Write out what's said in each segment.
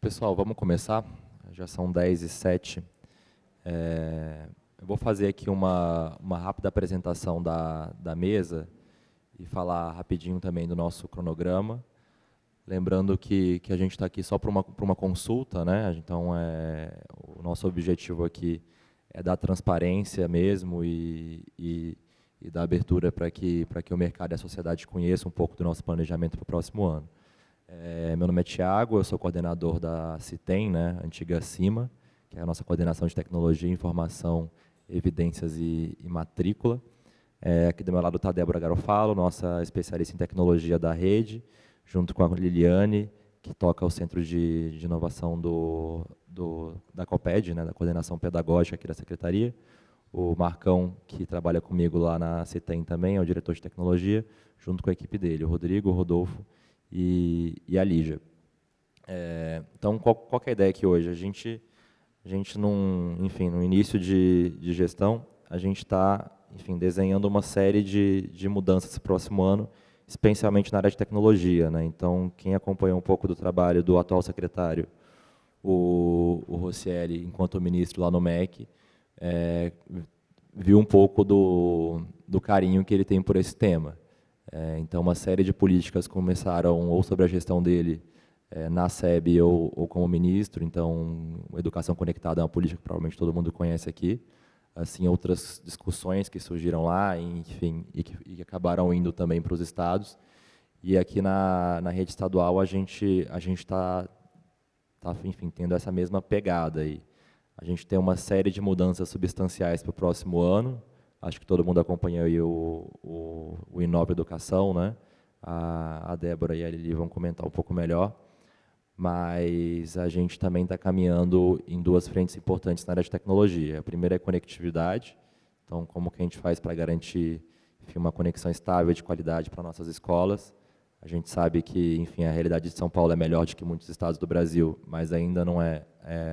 Pessoal, vamos começar. Já são 10h07. Eu vou fazer aqui uma rápida apresentação da mesa e falar rapidinho também do nosso cronograma. Lembrando que a gente está aqui só para uma consulta, né? Então, o nosso objetivo aqui é dar transparência mesmo e dar abertura para que o mercado e a sociedade conheçam um pouco do nosso planejamento para o próximo ano. Meu nome é Tiago, eu sou coordenador da CITEM, né, antiga CIMA, que é a nossa coordenação de tecnologia, informação, evidências e matrícula. Aqui do meu lado está a Débora Garofalo, nossa especialista em tecnologia da rede, junto com a Liliane, que toca o Centro de Inovação da COPED, né, da Coordenação Pedagógica aqui da Secretaria. O Marcão, que trabalha comigo lá na CITEM também, é o diretor de tecnologia, junto com a equipe dele, o Rodrigo, o Rodolfo e a Lígia. Então, qual que é a ideia aqui hoje? A gente no início de gestão, a gente está, desenhando uma série de mudanças no próximo ano, especialmente na área de tecnologia, né? Então, quem acompanhou um pouco do trabalho do atual secretário, o Rossielli, enquanto ministro lá no MEC, viu um pouco do carinho que ele tem por esse tema. Então, uma série de políticas começaram ou sobre a gestão dele na SEB ou como ministro. Então, a educação conectada é uma política que provavelmente todo mundo conhece aqui. Assim, outras discussões que surgiram lá, enfim, e que acabaram indo também para os estados. E aqui na rede estadual a gente está tendo essa mesma pegada aí. A gente tem uma série de mudanças substanciais para o próximo ano. Acho que todo mundo acompanha aí o Inova Educação, né? A Débora e a Lili vão comentar um pouco melhor. Mas a gente também está caminhando em duas frentes importantes na área de tecnologia. A primeira é conectividade. Então, como que a gente faz para garantir, uma conexão estável de qualidade para nossas escolas? A gente sabe que, a realidade de São Paulo é melhor do que muitos estados do Brasil, mas ainda não é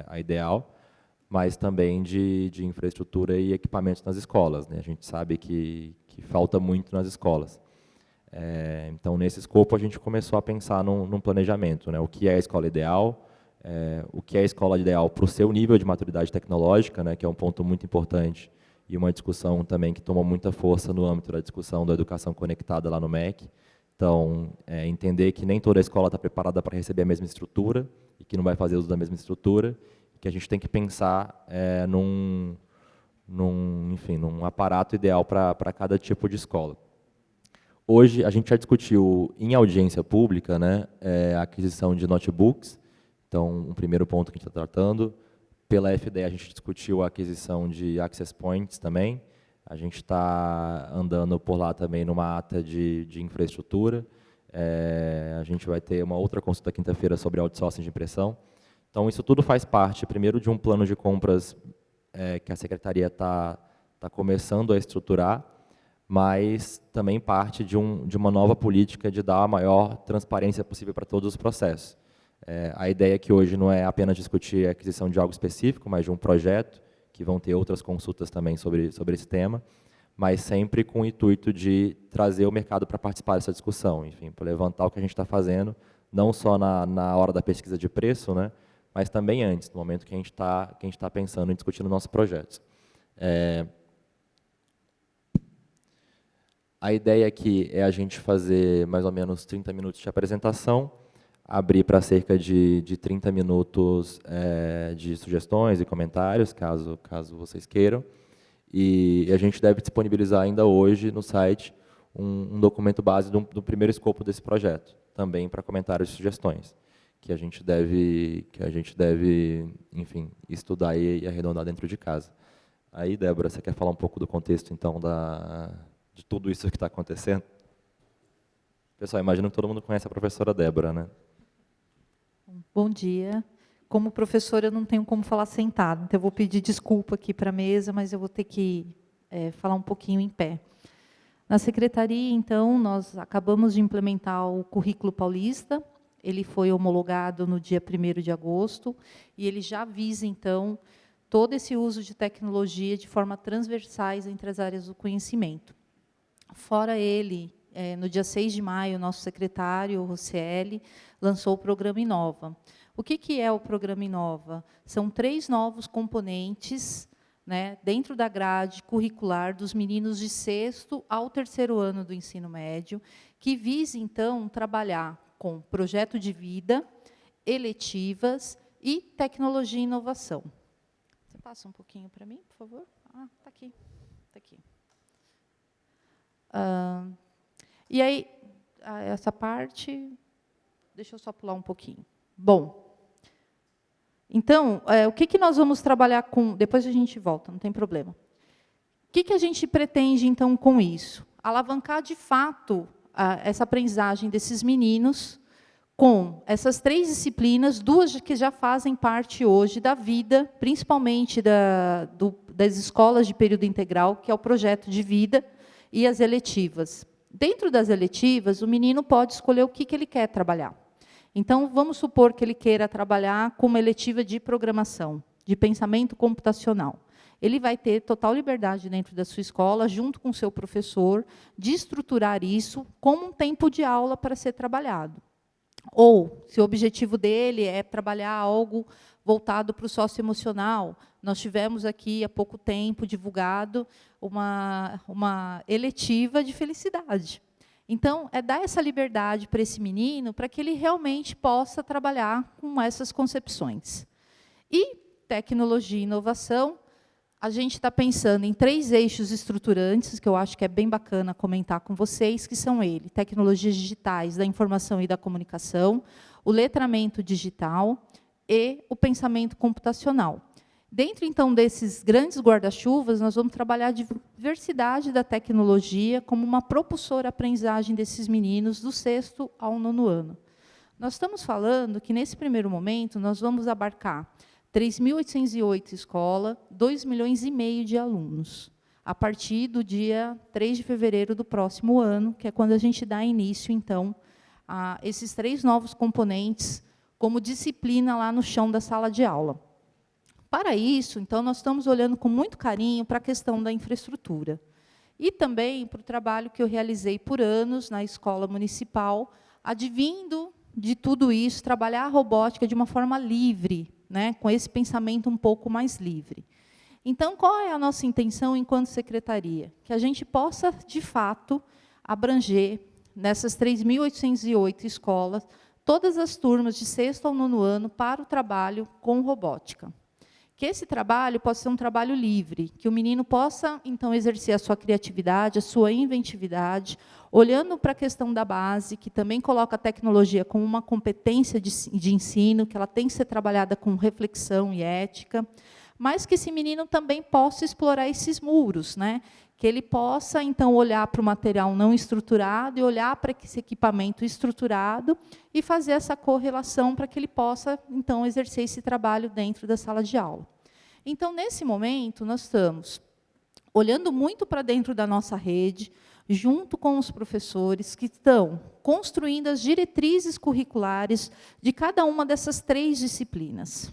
a ideal. Mas também de infraestrutura e equipamentos nas escolas, né? A gente sabe que falta muito nas escolas. Então, nesse escopo, a gente começou a pensar num planejamento, né? O que é a escola ideal, o que é a escola ideal para o seu nível de maturidade tecnológica, né? Que é um ponto muito importante e uma discussão também que toma muita força no âmbito da discussão da educação conectada lá no MEC. Então, entender que nem toda escola está preparada para receber a mesma estrutura e que não vai fazer uso da mesma estrutura, que a gente tem que pensar num aparato ideal para cada tipo de escola. Hoje, a gente já discutiu em audiência pública, né, a aquisição de notebooks, então, um primeiro ponto que a gente está tratando. Pela FDE, a gente discutiu a aquisição de access points também. A gente está andando por lá também numa ata de infraestrutura. A gente vai ter uma outra consulta quinta-feira sobre outsourcing de impressão. Então, isso tudo faz parte, primeiro, de um plano de compras que a Secretaria está começando a estruturar, mas também parte de uma nova política de dar a maior transparência possível para todos os processos. A ideia aqui hoje não é apenas discutir a aquisição de algo específico, mas de um projeto, que vão ter outras consultas também sobre esse tema, mas sempre com o intuito de trazer o mercado para participar dessa discussão, para levantar o que a gente está fazendo, não só na hora da pesquisa de preço, né, mas também antes, no momento que a gente está pensando em discutir nossos projetos. A ideia aqui é a gente fazer mais ou menos 30 minutos de apresentação, abrir para cerca de 30 minutos de sugestões e comentários, caso vocês queiram, e a gente deve disponibilizar ainda hoje no site um documento base do primeiro escopo desse projeto, também para comentários e sugestões, que a gente deve, estudar e arredondar dentro de casa. Aí, Débora, você quer falar um pouco do contexto, então, de tudo isso que está acontecendo? Pessoal, imagino que todo mundo conhece a professora Débora, né? Bom dia. Como professora, eu não tenho como falar sentada, então eu vou pedir desculpa aqui para a mesa, mas eu vou ter que falar um pouquinho em pé. Na secretaria, então, nós acabamos de implementar o Currículo Paulista. Ele foi homologado no dia 1º de agosto, e ele já visa, então, todo esse uso de tecnologia de forma transversais entre as áreas do conhecimento. Fora ele, no dia 6 de maio, nosso secretário, o Rocieli, lançou o Programa Inova. O que é o Programa Inova? São 3 novos componentes, né, dentro da grade curricular dos meninos de 6º ao 3º ano do ensino médio, que visa, então, trabalhar com projeto de vida, eletivas e tecnologia e inovação. Você passa um pouquinho para mim, por favor? Ah, está aqui. Tá aqui. E aí, essa parte, deixa eu só pular um pouquinho. Bom, então, o que nós vamos trabalhar com... Depois a gente volta, não tem problema. O que a gente pretende, então, com isso? Alavancar, de fato, essa aprendizagem desses meninos com essas 3 disciplinas, 2 que já fazem parte hoje da vida, principalmente das escolas de período integral, que é o projeto de vida, e as eletivas. Dentro das eletivas, o menino pode escolher o que ele quer trabalhar. Então, vamos supor que ele queira trabalhar com uma eletiva de programação, de pensamento computacional. Ele vai ter total liberdade dentro da sua escola, junto com o seu professor, de estruturar isso como um tempo de aula para ser trabalhado. Ou, se o objetivo dele é trabalhar algo voltado para o socioemocional, nós tivemos aqui, há pouco tempo, divulgado uma eletiva de felicidade. Então, é dar essa liberdade para esse menino, para que ele realmente possa trabalhar com essas concepções. E tecnologia e inovação, a gente está pensando em 3 eixos estruturantes, que eu acho que é bem bacana comentar com vocês, que são tecnologias digitais da informação e da comunicação, o letramento digital e o pensamento computacional. Dentro, então, desses grandes guarda-chuvas, nós vamos trabalhar a diversidade da tecnologia como uma propulsora à aprendizagem desses meninos do 6º ao 9º ano. Nós estamos falando que, nesse primeiro momento, nós vamos abarcar 3.808 escolas, 2,5 milhões de alunos, a partir do dia 3 de fevereiro do próximo ano, que é quando a gente dá início, então, a esses 3 novos componentes como disciplina lá no chão da sala de aula. Para isso, então, nós estamos olhando com muito carinho para a questão da infraestrutura. E também para o trabalho que eu realizei por anos na escola municipal, advindo de tudo isso, trabalhar a robótica de uma forma livre, né, com esse pensamento um pouco mais livre. Então, qual é a nossa intenção enquanto secretaria? Que a gente possa, de fato, abranger, nessas 3.808 escolas, todas as turmas de 6º ao 9º ano para o trabalho com robótica. Que esse trabalho possa ser um trabalho livre, que o menino possa, então, exercer a sua criatividade, a sua inventividade, olhando para a questão da base, que também coloca a tecnologia como uma competência de ensino, que ela tem que ser trabalhada com reflexão e ética, mas que esse menino também possa explorar esses muros, né? Que ele possa, então, olhar para o material não estruturado e olhar para esse equipamento estruturado e fazer essa correlação para que ele possa, então, exercer esse trabalho dentro da sala de aula. Então, nesse momento, nós estamos olhando muito para dentro da nossa rede, junto com os professores que estão construindo as diretrizes curriculares de cada uma dessas 3 disciplinas.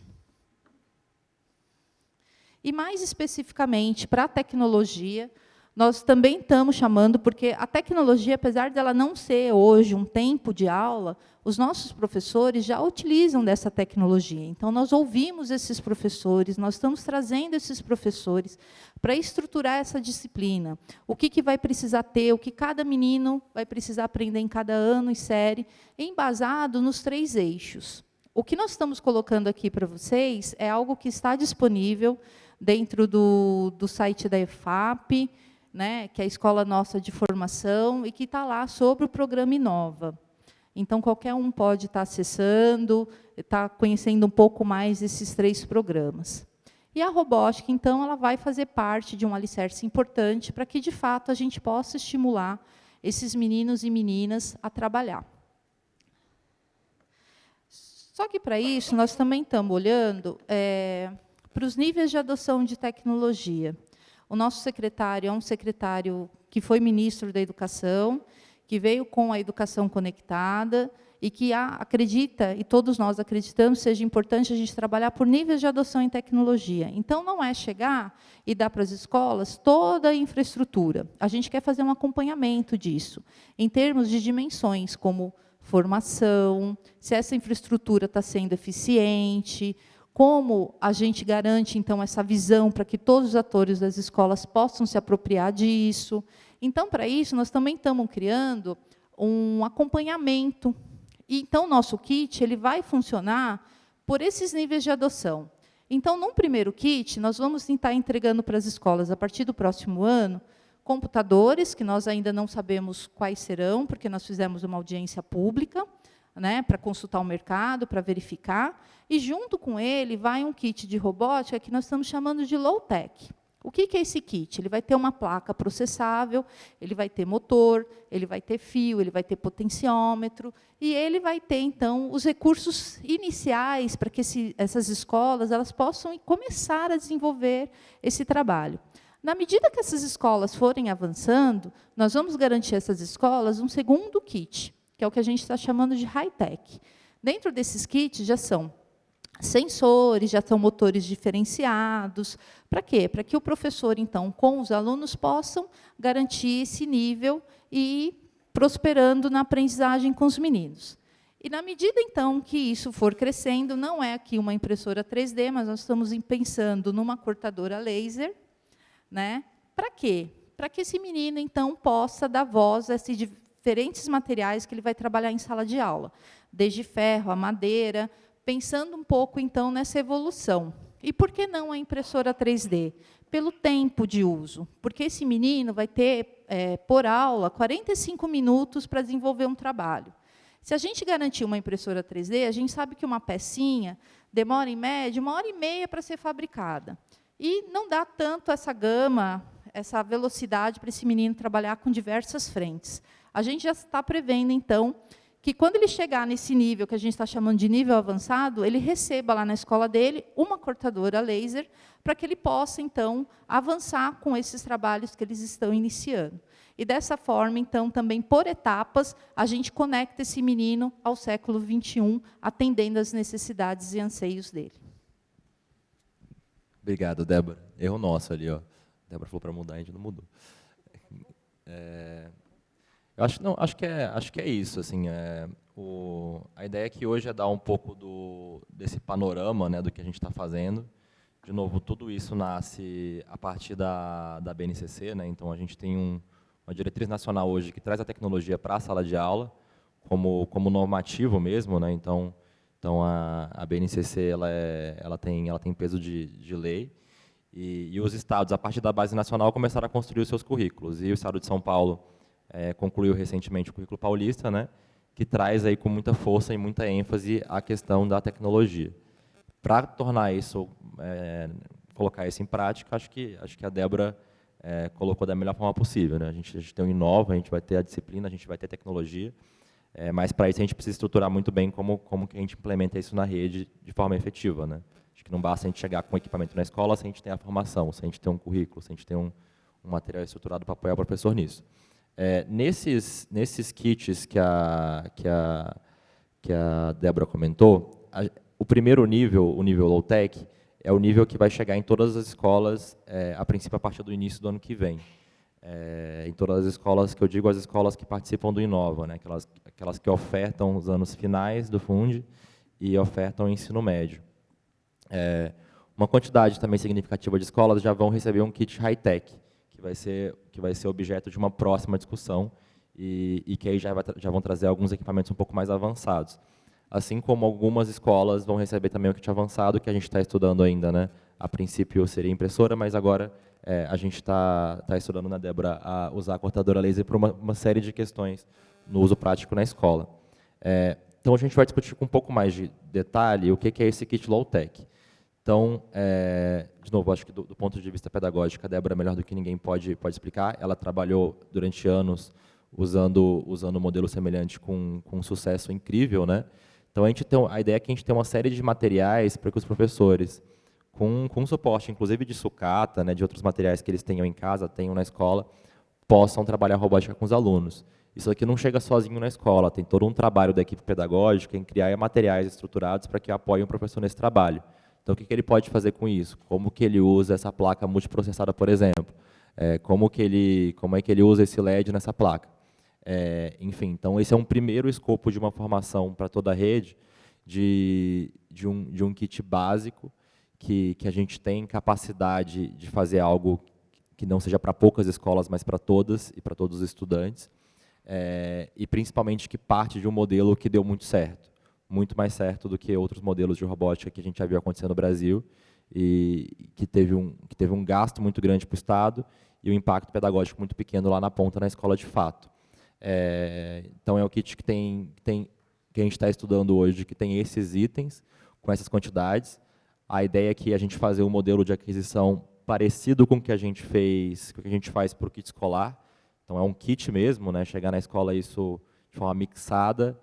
E, mais especificamente, para a tecnologia, nós também estamos chamando, porque a tecnologia, apesar dela não ser hoje um tempo de aula, os nossos professores já utilizam dessa tecnologia. Então, nós ouvimos esses professores, nós estamos trazendo esses professores para estruturar essa disciplina. O que vai precisar ter, o que cada menino vai precisar aprender em cada ano e série, embasado nos 3 eixos. O que nós estamos colocando aqui para vocês é algo que está disponível dentro do site da EFAP, né, que é a escola nossa de formação, e que está lá sobre o Programa Inova. Então, qualquer um pode estar acessando, estar conhecendo um pouco mais desses 3 programas. E a robótica, então, ela vai fazer parte de um alicerce importante para que, de fato, a gente possa estimular esses meninos e meninas a trabalhar. Só que, para isso, nós também estamos olhando para os níveis de adoção de tecnologia. O nosso secretário é um secretário que foi ministro da Educação, que veio com a educação conectada e que acredita, e todos nós acreditamos, seja importante a gente trabalhar por níveis de adoção em tecnologia. Então, não é chegar e dar para as escolas toda a infraestrutura. A gente quer fazer um acompanhamento disso, em termos de dimensões, como formação, se essa infraestrutura está sendo eficiente, como a gente garante, então, essa visão para que todos os atores das escolas possam se apropriar disso. Então, para isso, nós também estamos criando um acompanhamento. E, então, o nosso kit ele vai funcionar por esses níveis de adoção. Então, num primeiro kit, nós vamos estar entregando para as escolas, a partir do próximo ano, computadores, que nós ainda não sabemos quais serão, porque nós fizemos uma audiência pública, né, para consultar o mercado, para verificar, e, junto com ele, vai um kit de robótica que nós estamos chamando de low-tech. O que é esse kit? Ele vai ter uma placa processável, ele vai ter motor, ele vai ter fio, ele vai ter potenciômetro, e ele vai ter, então, os recursos iniciais para que essas escolas elas possam começar a desenvolver esse trabalho. Na medida que essas escolas forem avançando, nós vamos garantir a essas escolas um segundo kit, que é o que a gente está chamando de high-tech. Dentro desses kits já são sensores, já são motores diferenciados. Para quê? Para que o professor, então, com os alunos, possam garantir esse nível e prosperando na aprendizagem com os meninos. E, na medida, então, que isso for crescendo, não é aqui uma impressora 3D, mas nós estamos pensando numa cortadora laser, né? Para quê? Para que esse menino, então, possa dar voz a esses diferentes materiais que ele vai trabalhar em sala de aula, desde ferro a madeira, pensando um pouco, então, nessa evolução. E por que não a impressora 3D? Pelo tempo de uso, porque esse menino vai ter, por aula, 45 minutos para desenvolver um trabalho. Se a gente garantir uma impressora 3D, a gente sabe que uma pecinha demora, em média, 1h30 para ser fabricada. E não dá tanto essa gama, essa velocidade para esse menino trabalhar com diversas frentes. A gente já está prevendo, então, que quando ele chegar nesse nível, que a gente está chamando de nível avançado, ele receba lá na escola dele uma cortadora laser, para que ele possa, então, avançar com esses trabalhos que eles estão iniciando. E, dessa forma, então, também, por etapas, a gente conecta esse menino ao século XXI, atendendo às necessidades e anseios dele. Obrigado, Débora. Erro nosso ali, ó. A Débora falou para mudar, a gente não mudou. Eu acho que é isso, assim, a ideia aqui hoje é dar um pouco desse panorama, né, do que a gente está fazendo. De novo, tudo isso nasce a partir da BNCC, né, então a gente tem uma diretriz nacional hoje que traz a tecnologia para a sala de aula, como normativo mesmo, né, então a BNCC ela tem peso de lei, e os estados, a partir da base nacional, começaram a construir os seus currículos, e o estado de São Paulo concluiu recentemente o currículo paulista, né, que traz aí com muita força e muita ênfase a questão da tecnologia. Para tornar isso, colocar isso em prática, acho que a Débora colocou da melhor forma possível, né? A gente tem o Inova, a gente vai ter a disciplina, a gente vai ter tecnologia, mas para isso a gente precisa estruturar muito bem como que a gente implementa isso na rede de forma efetiva, né? Acho que não basta a gente chegar com equipamento na escola se a gente tem a formação, se a gente tem um currículo, se a gente tem um material estruturado para apoiar o professor nisso. Nesses kits que a Débora comentou, o primeiro nível, o nível low-tech, é o nível que vai chegar em todas as escolas, a princípio, a partir do início do ano que vem. Em todas as escolas, que eu digo as escolas que participam do Inova, né, aquelas que ofertam os anos finais do Funde e ofertam o ensino médio. Uma quantidade também significativa de escolas já vão receber um kit high-tech, que vai ser objeto de uma próxima discussão e que aí já vão trazer alguns equipamentos um pouco mais avançados. Assim como algumas escolas vão receber também o kit avançado, que a gente está estudando ainda, né? A princípio seria impressora, mas agora a gente está estudando, né, Débora, a usar a cortadora laser para uma série de questões no uso prático na escola. Então, a gente vai discutir com um pouco mais de detalhe o que é esse kit low-tech. Então, de novo, acho que do ponto de vista pedagógico, a Débora, melhor do que ninguém, pode explicar. Ela trabalhou durante anos usando um modelo semelhante com um sucesso incrível, né? Então, a ideia é que a gente tem uma série de materiais para que os professores, com suporte, inclusive de sucata, né, de outros materiais que eles tenham em casa, tenham na escola, possam trabalhar robótica com os alunos. isso aqui não chega sozinho na escola, tem todo um trabalho da equipe pedagógica em criar materiais estruturados para que apoiem o professor nesse trabalho. Então, o que ele pode fazer com isso? Como que ele usa essa placa multiprocessada, por exemplo? Como é que ele usa esse LED nessa placa? Enfim, então, esse é um primeiro escopo de uma formação para toda a rede, de um kit básico, que a gente tem capacidade de fazer algo que não seja para poucas escolas, mas para todas e para todos os estudantes, e principalmente que parte de um modelo que deu muito certo, muito mais certo do que outros modelos de robótica que a gente já viu acontecer no Brasil, e que teve um gasto muito grande para o Estado e um impacto pedagógico muito pequeno lá na ponta, na escola de fato. Então, é o kit que a gente está estudando hoje, que tem esses itens, com essas quantidades. A ideia é que a gente fazer um modelo de aquisição parecido com o que a gente faz para o kit escolar. Então, é um kit mesmo, né? Chegar na escola isso de forma mixada,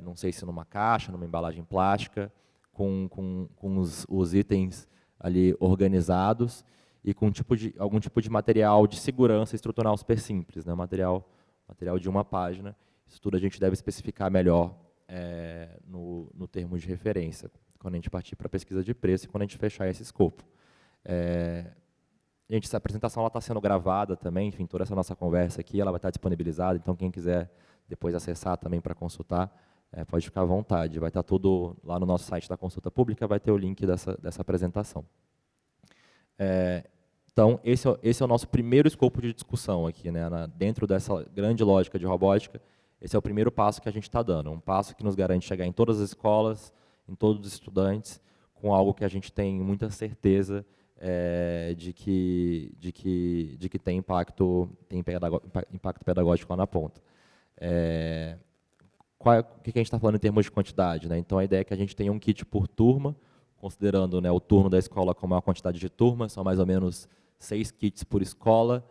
não sei se numa caixa, numa embalagem plástica, com os itens ali organizados e com algum tipo de material de segurança estrutural super simples, né? Material de uma página. Isso tudo a gente deve especificar melhor no termo de referência, quando a gente partir para a pesquisa de preço e quando a gente fechar esse escopo. Gente, essa apresentação está sendo gravada também, enfim, toda essa nossa conversa aqui, ela vai estar disponibilizada, então quem quiser depois acessar também para consultar, pode ficar à vontade, vai estar tudo lá no nosso site da consulta pública, vai ter o link dessa apresentação. Então, esse é o nosso primeiro escopo de discussão aqui, né, dentro dessa grande lógica de robótica. Esse é o primeiro passo que a gente está dando, um passo que nos garante chegar em todas as escolas, em todos os estudantes, com algo que a gente tem muita certeza de que tem impacto pedagógico lá na ponta. O que a gente está falando em termos de quantidade, né? Então, a ideia é que a gente tenha um kit por turma, considerando, né, o turno da escola como a quantidade de turmas, são mais ou menos 6 kits por escola.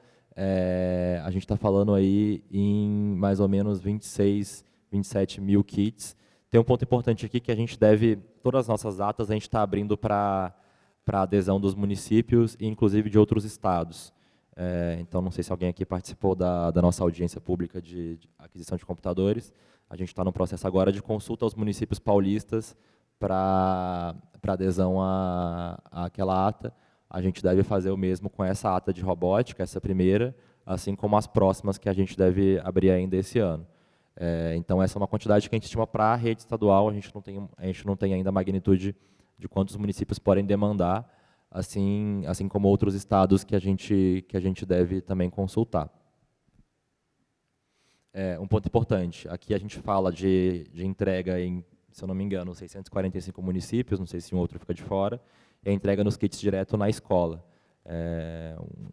A gente está falando aí em mais ou menos 26, 27 mil kits. Tem um ponto importante aqui que a gente deve, todas as nossas datas, a gente está abrindo para adesão dos municípios e, inclusive, de outros estados. Então, não sei se alguém aqui participou da nossa audiência pública de aquisição de computadores. A gente está no processo agora de consulta aos municípios paulistas para adesão àquela ata. A gente deve fazer o mesmo com essa ata de robótica, essa primeira, assim como as próximas que a gente deve abrir ainda esse ano. Então, essa é uma quantidade que a gente estima para a rede estadual, a gente não tem ainda a magnitude de quantos municípios podem demandar, assim como outros estados que a gente deve também consultar. Um ponto importante, aqui a gente fala de entrega em, se eu não me engano, 645 municípios, não sei se um outro fica de fora, e a entrega nos kits direto na escola.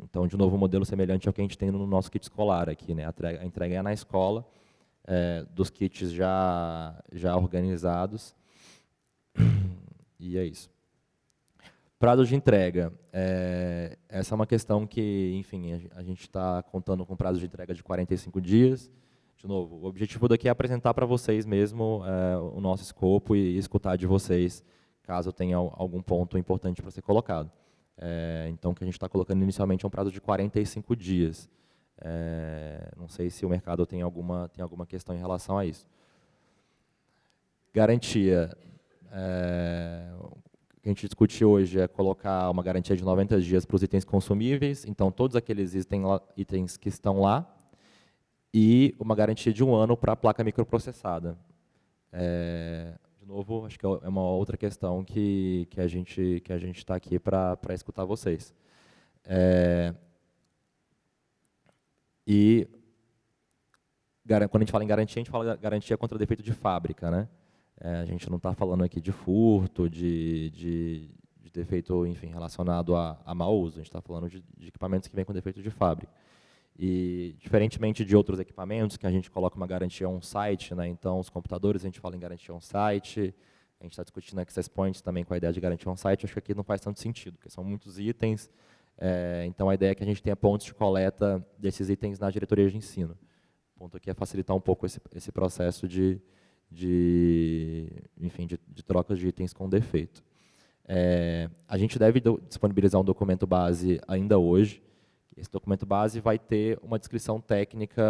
Então, de novo, um modelo semelhante ao que a gente tem no nosso kit escolar aqui, né? A entrega é na escola, dos kits já organizados, e é isso. Prazo de entrega. Essa é uma questão que, enfim, a gente está contando com prazo de entrega de 45 dias. De novo, o objetivo daqui é apresentar para vocês mesmo o nosso escopo e escutar de vocês, caso tenha algum ponto importante para ser colocado. Então, o que a gente está colocando inicialmente é um prazo de 45 dias. Não sei se o mercado tem alguma questão em relação a isso. Garantia. O que a gente discute hoje é colocar uma garantia de 90 dias para os itens consumíveis, então todos aqueles itens que estão lá, e uma garantia de 1 ano para a placa microprocessada. De novo, acho que é uma outra questão que a gente está aqui para escutar vocês. E quando a gente fala em garantia, a gente fala garantia contra defeito de fábrica, né? A gente não está falando aqui de furto, de defeito, enfim, relacionado a mau uso. A gente está falando de equipamentos que vêm com defeito de fábrica. E, diferentemente de outros equipamentos, que a gente coloca uma garantia on-site, né? Então, os computadores, a gente fala em garantia on-site, a gente está discutindo access points também com a ideia de garantia on-site, acho que aqui não faz tanto sentido, porque são muitos itens, então a ideia é que a gente tenha pontos de coleta desses itens na diretoria de ensino. O ponto aqui é facilitar um pouco esse processo de trocas de itens com defeito. A gente deve disponibilizar um documento base ainda hoje, Esse documento base vai ter uma descrição técnica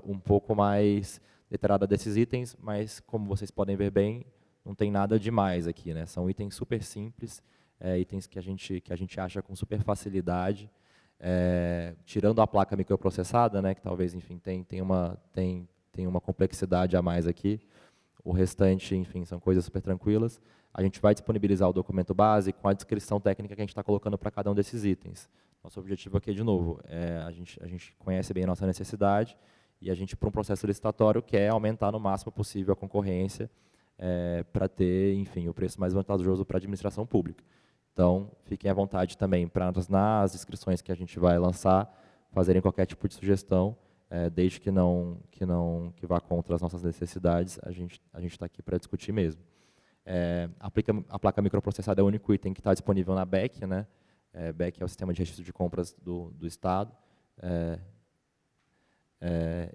um pouco mais detalhada desses itens, mas, como vocês podem ver bem, não tem nada demais aqui, né? São itens super simples, itens que a gente acha com super facilidade, tirando a placa microprocessada, né, que talvez, enfim, tem uma complexidade a mais aqui. O restante, enfim, são coisas super tranquilas. A gente vai disponibilizar o documento base com a descrição técnica que a gente está colocando para cada um desses itens. Nosso objetivo aqui, de novo, a gente conhece bem a nossa necessidade e a gente, para um processo licitatório, quer aumentar no máximo possível a concorrência para ter, enfim, o preço mais vantajoso para a administração pública. Então, fiquem à vontade também para, nas inscrições que a gente vai lançar, fazerem qualquer tipo de sugestão, desde que vá contra as nossas necessidades, a gente está aqui para discutir mesmo. A placa microprocessada é o único item que está disponível na BEC, né? BEC é o Sistema de Registro de Compras do Estado.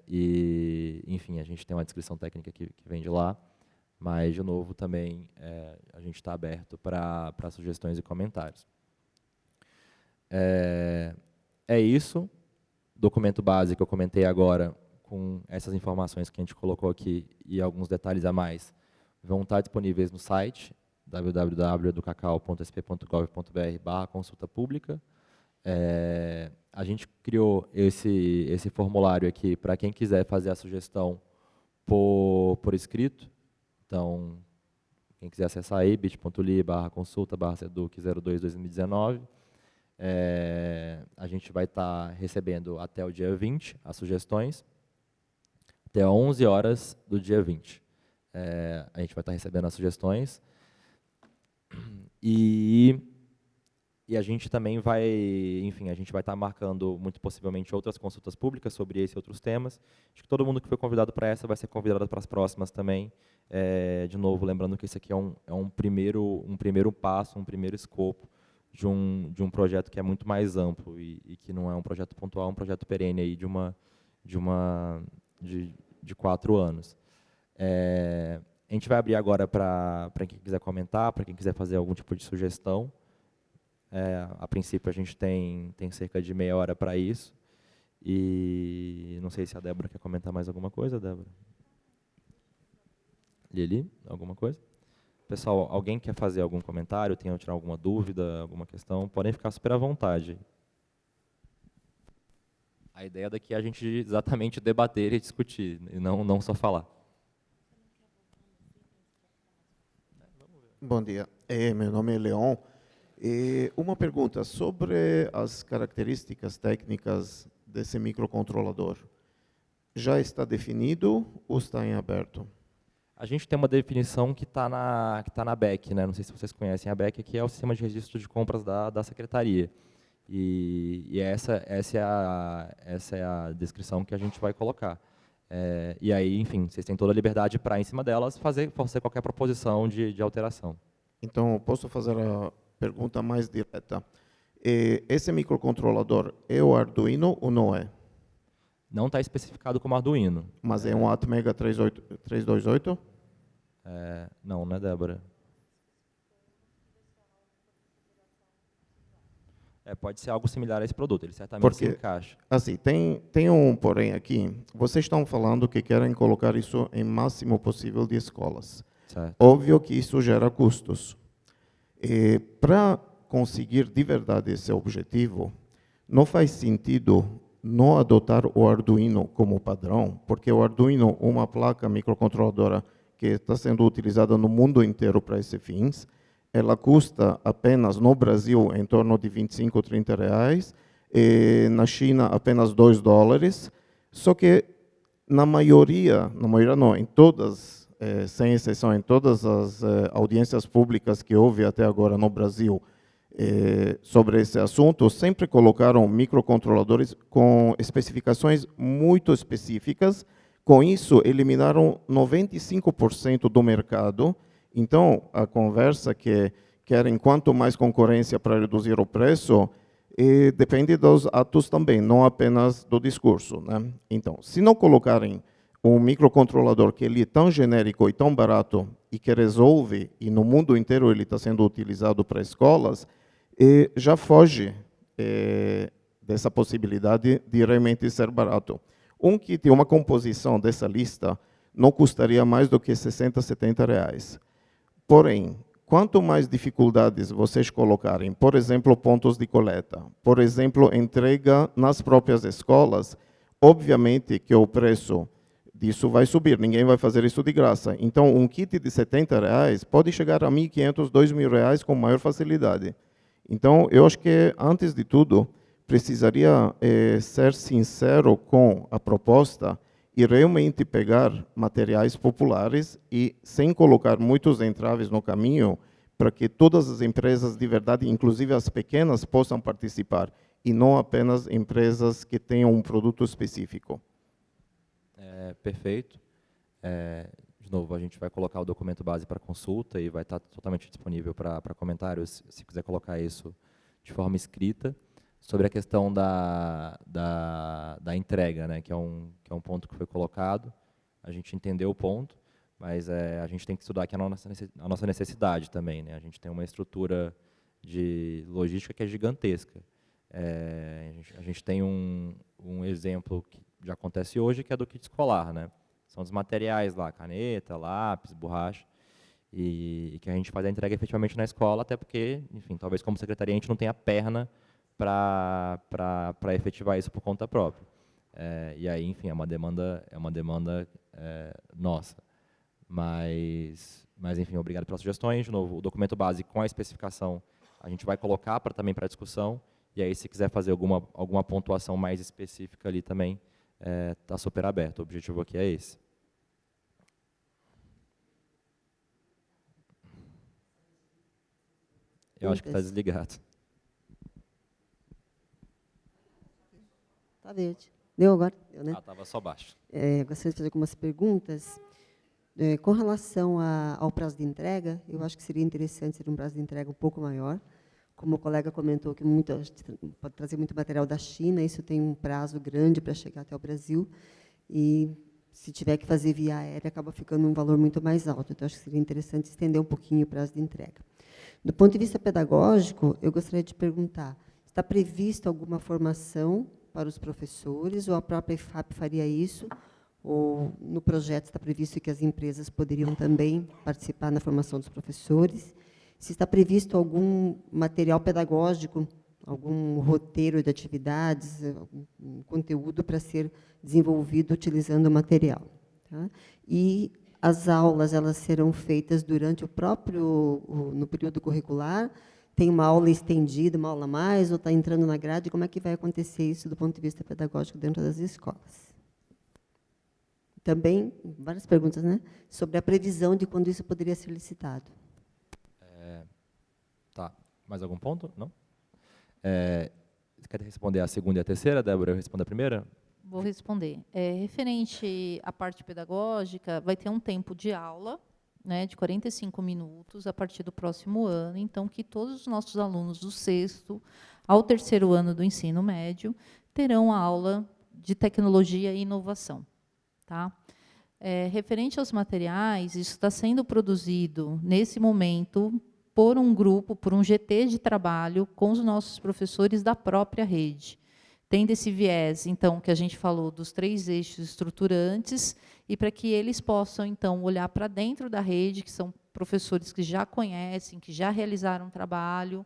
E, enfim, a gente tem uma descrição técnica que vem de lá, mas, de novo, também a gente está aberto para sugestões e comentários. É isso. Documento base que eu comentei agora, com essas informações que a gente colocou aqui e alguns detalhes a mais, vão estar disponíveis no site www.educacau.sp.gov.br/consulta pública. A gente criou esse formulário aqui para quem quiser fazer a sugestão por escrito. Então, quem quiser acessar aí, bit.ly/consulta/seduc02/2019. A gente vai estar recebendo até o dia 20 as sugestões, até 11 horas do dia 20. A gente vai estar recebendo as sugestões e a gente também vai, enfim, a gente vai estar marcando muito possivelmente outras consultas públicas sobre esse e outros temas. Acho que todo mundo que foi convidado para essa vai ser convidado para as próximas também. De novo, lembrando que esse aqui é um primeiro passo, um primeiro escopo de um projeto que é muito mais amplo e que não é um projeto pontual, é um projeto perene aí de 4 anos. A gente vai abrir agora para quem quiser comentar, para quem quiser fazer algum tipo de sugestão. A princípio, a gente tem cerca de meia hora para isso. E não sei se a Débora quer comentar mais alguma coisa, Débora. Lili, alguma coisa? Pessoal, alguém quer fazer algum comentário, tem tirar alguma dúvida, alguma questão? Podem ficar super à vontade. A ideia daqui é a gente exatamente debater e discutir, e não só falar. Bom dia, meu nome é Leon. Uma pergunta sobre as características técnicas desse microcontrolador. Já está definido ou está em aberto? A gente tem uma definição que está na BEC, né? Não sei se vocês conhecem a BEC, que é o Sistema de Registro de Compras da Secretaria. E essa é a descrição que a gente vai colocar. E aí, enfim, vocês têm toda a liberdade para, em cima delas, fazer qualquer proposição de alteração. Então, eu posso fazer a pergunta mais direta. Esse microcontrolador é o Arduino ou não é? Não está especificado como Arduino. Mas é um Atmega 328? Não, né, Débora? Pode ser algo similar a esse produto, ele certamente se encaixa. Assim, tem um porém aqui. Vocês estão falando que querem colocar isso em máximo possível de escolas. Certo. Óbvio que isso gera custos. Para conseguir de verdade esse objetivo, não faz sentido não adotar o Arduino como padrão, porque o Arduino é uma placa microcontroladora que está sendo utilizada no mundo inteiro para esses fins. Ela custa apenas, no Brasil, em torno de 25 ou 30 reais, e na China apenas $2, só que na maioria não, em todas, sem exceção, em todas as audiências públicas que houve até agora no Brasil, sobre esse assunto, sempre colocaram microcontroladores com especificações muito específicas. Com isso, eliminaram 95% do mercado. Então, a conversa que querem quanto mais concorrência para reduzir o preço, depende dos atos também, não apenas do discurso, né? Então, se não colocarem um microcontrolador que ele é tão genérico e tão barato e que resolve, e no mundo inteiro ele está sendo utilizado para escolas, já foge dessa possibilidade de realmente ser barato. Um kit, uma composição dessa lista, não custaria mais do que R$60, R$70. Porém, quanto mais dificuldades vocês colocarem, por exemplo, pontos de coleta, por exemplo, entrega nas próprias escolas, obviamente que o preço disso vai subir, ninguém vai fazer isso de graça. Então, um kit de R$70 pode chegar a R$1.500, R$2.000 com maior facilidade. Então, eu acho que, antes de tudo, precisaria ser sincero com a proposta e realmente pegar materiais populares e sem colocar muitos entraves no caminho para que todas as empresas de verdade, inclusive as pequenas, possam participar e não apenas empresas que tenham um produto específico. Perfeito. De novo, a gente vai colocar o documento base para consulta e vai estar totalmente disponível para comentários, se quiser colocar isso de forma escrita. Sobre a questão da entrega, né, que é um ponto que foi colocado, a gente entendeu o ponto, mas a gente tem que estudar aqui a nossa necessidade também. Né? A gente tem uma estrutura de logística que é gigantesca. A gente tem um exemplo que já acontece hoje, que é do kit escolar. Né? São os materiais lá, caneta, lápis, borracha, e que a gente faz a entrega efetivamente na escola, até porque, enfim, talvez como secretaria a gente não tenha perna para efetivar isso por conta própria. E aí, enfim, é uma demanda nossa. Mas, enfim, obrigado pelas sugestões. De novo, o documento base com a especificação a gente vai colocar também para discussão, e aí, se quiser fazer alguma pontuação mais específica ali também, está super aberto. O objetivo aqui é esse. Eu acho que está desligado. Está verde. Deu agora? Deu, né? Estava só baixo. Gostaria de fazer algumas perguntas. Com relação ao prazo de entrega, eu acho que seria interessante ser um prazo de entrega um pouco maior. Como o colega comentou, que pode trazer muito material da China, isso tem um prazo grande para chegar até o Brasil, e se tiver que fazer via aérea, acaba ficando um valor muito mais alto. Então, acho que seria interessante estender um pouquinho o prazo de entrega. Do ponto de vista pedagógico, eu gostaria de perguntar, está prevista alguma formação para os professores, ou a própria IFAP faria isso, ou no projeto está previsto que as empresas poderiam também participar na formação dos professores? Se está previsto algum material pedagógico, algum roteiro de atividades, algum conteúdo para ser desenvolvido utilizando o material. Tá? E as aulas, elas serão feitas durante no período curricular? Tem uma aula estendida, uma aula a mais, ou está entrando na grade? Como é que vai acontecer isso do ponto de vista pedagógico dentro das escolas? Também, várias perguntas, né? Sobre a previsão de quando isso poderia ser licitado. Tá. Mais algum ponto? Não? Você quer responder a segunda e a terceira, Débora? Eu respondo a primeira? Vou responder. Referente à parte pedagógica, vai ter um tempo de aula, né, de 45 minutos a partir do próximo ano, então que todos os nossos alunos do 6º ao 3º ano do ensino médio terão a aula de tecnologia e inovação. Tá? Referente aos materiais, isso está sendo produzido, nesse momento, por um grupo, por um GT de trabalho com os nossos professores da própria rede. Tendo esse viés, então, que a gente falou dos 3 eixos estruturantes, e para que eles possam, então, olhar para dentro da rede, que são professores que já conhecem, que já realizaram trabalho,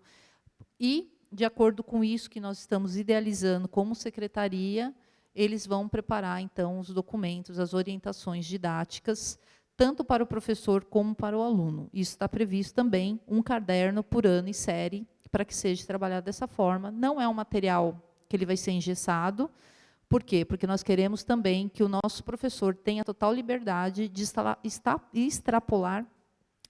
e, de acordo com isso que nós estamos idealizando como secretaria, eles vão preparar, então, os documentos, as orientações didáticas, tanto para o professor como para o aluno. Isso está previsto também, um caderno por ano e série, para que seja trabalhado dessa forma. Não é um material que ele vai ser engessado. Por quê? Porque nós queremos também que o nosso professor tenha total liberdade de extrapolar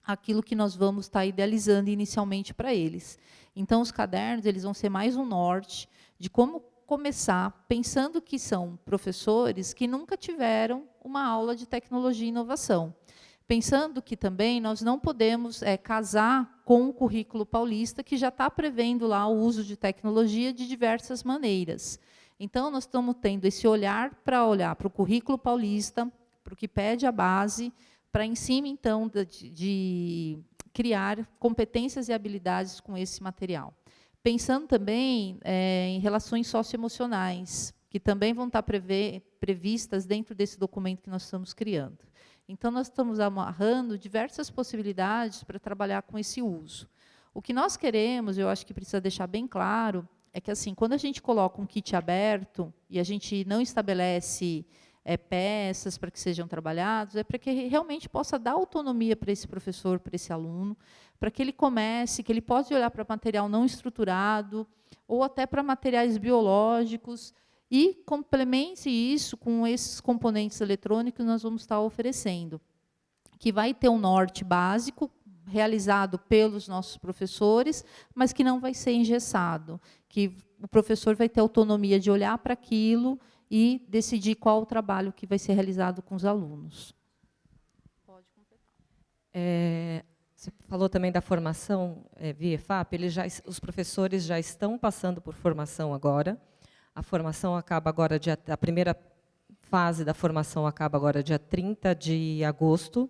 aquilo que nós vamos estar idealizando inicialmente para eles. Então, os cadernos, eles vão ser mais um norte de como começar, pensando que são professores que nunca tiveram uma aula de tecnologia e inovação. Pensando que também nós não podemos casar com o currículo paulista, que já está prevendo lá o uso de tecnologia de diversas maneiras. Então, nós estamos tendo esse olhar para o currículo paulista, para o que pede a base, para, em cima, então, de criar competências e habilidades com esse material. Pensando também em relações socioemocionais, que também vão estar previstas dentro desse documento que nós estamos criando. Então, nós estamos amarrando diversas possibilidades para trabalhar com esse uso. O que nós queremos, eu acho que precisa deixar bem claro, é que, assim, quando a gente coloca um kit aberto e a gente não estabelece peças para que sejam trabalhados, é para que realmente possa dar autonomia para esse professor, para esse aluno, para que ele comece, que ele possa olhar para material não estruturado, ou até para materiais biológicos, e complemente isso com esses componentes eletrônicos que nós vamos estar oferecendo, que vai ter um norte básico, realizado pelos nossos professores, mas que não vai ser engessado, que o professor vai ter autonomia de olhar para aquilo e decidir qual o trabalho que vai ser realizado com os alunos. Pode completar. Você falou também da formação via EFAP, os professores já estão passando por formação agora. A formação acaba agora, a primeira fase da formação acaba agora dia 30 de agosto,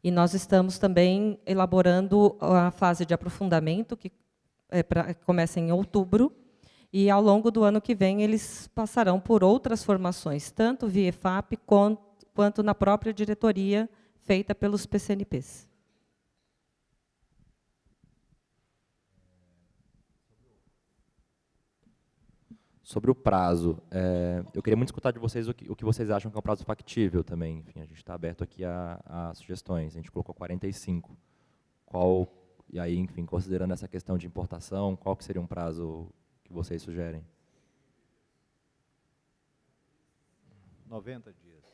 e nós estamos também elaborando a fase de aprofundamento, que começa em outubro, e ao longo do ano que vem eles passarão por outras formações, tanto via EFAP quanto na própria diretoria, feita pelos PCNPs. Sobre o prazo, eu queria muito escutar de vocês o que vocês acham que é um prazo factível também. Enfim, a gente está aberto aqui a sugestões. A gente colocou 45. E aí, enfim, considerando essa questão de importação, qual que seria um prazo que vocês sugerem? 90 dias.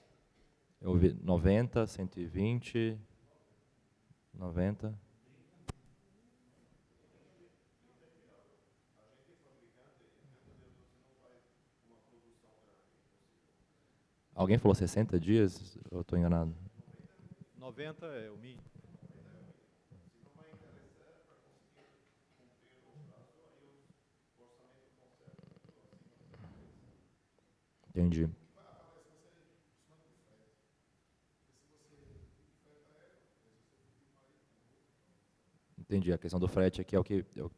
Eu ouvi 90, 120, 90. Alguém falou 60 dias? Eu estou enganado. 90 é o mínimo. Entendi. Entendi. A questão do frete aqui é o que... Eu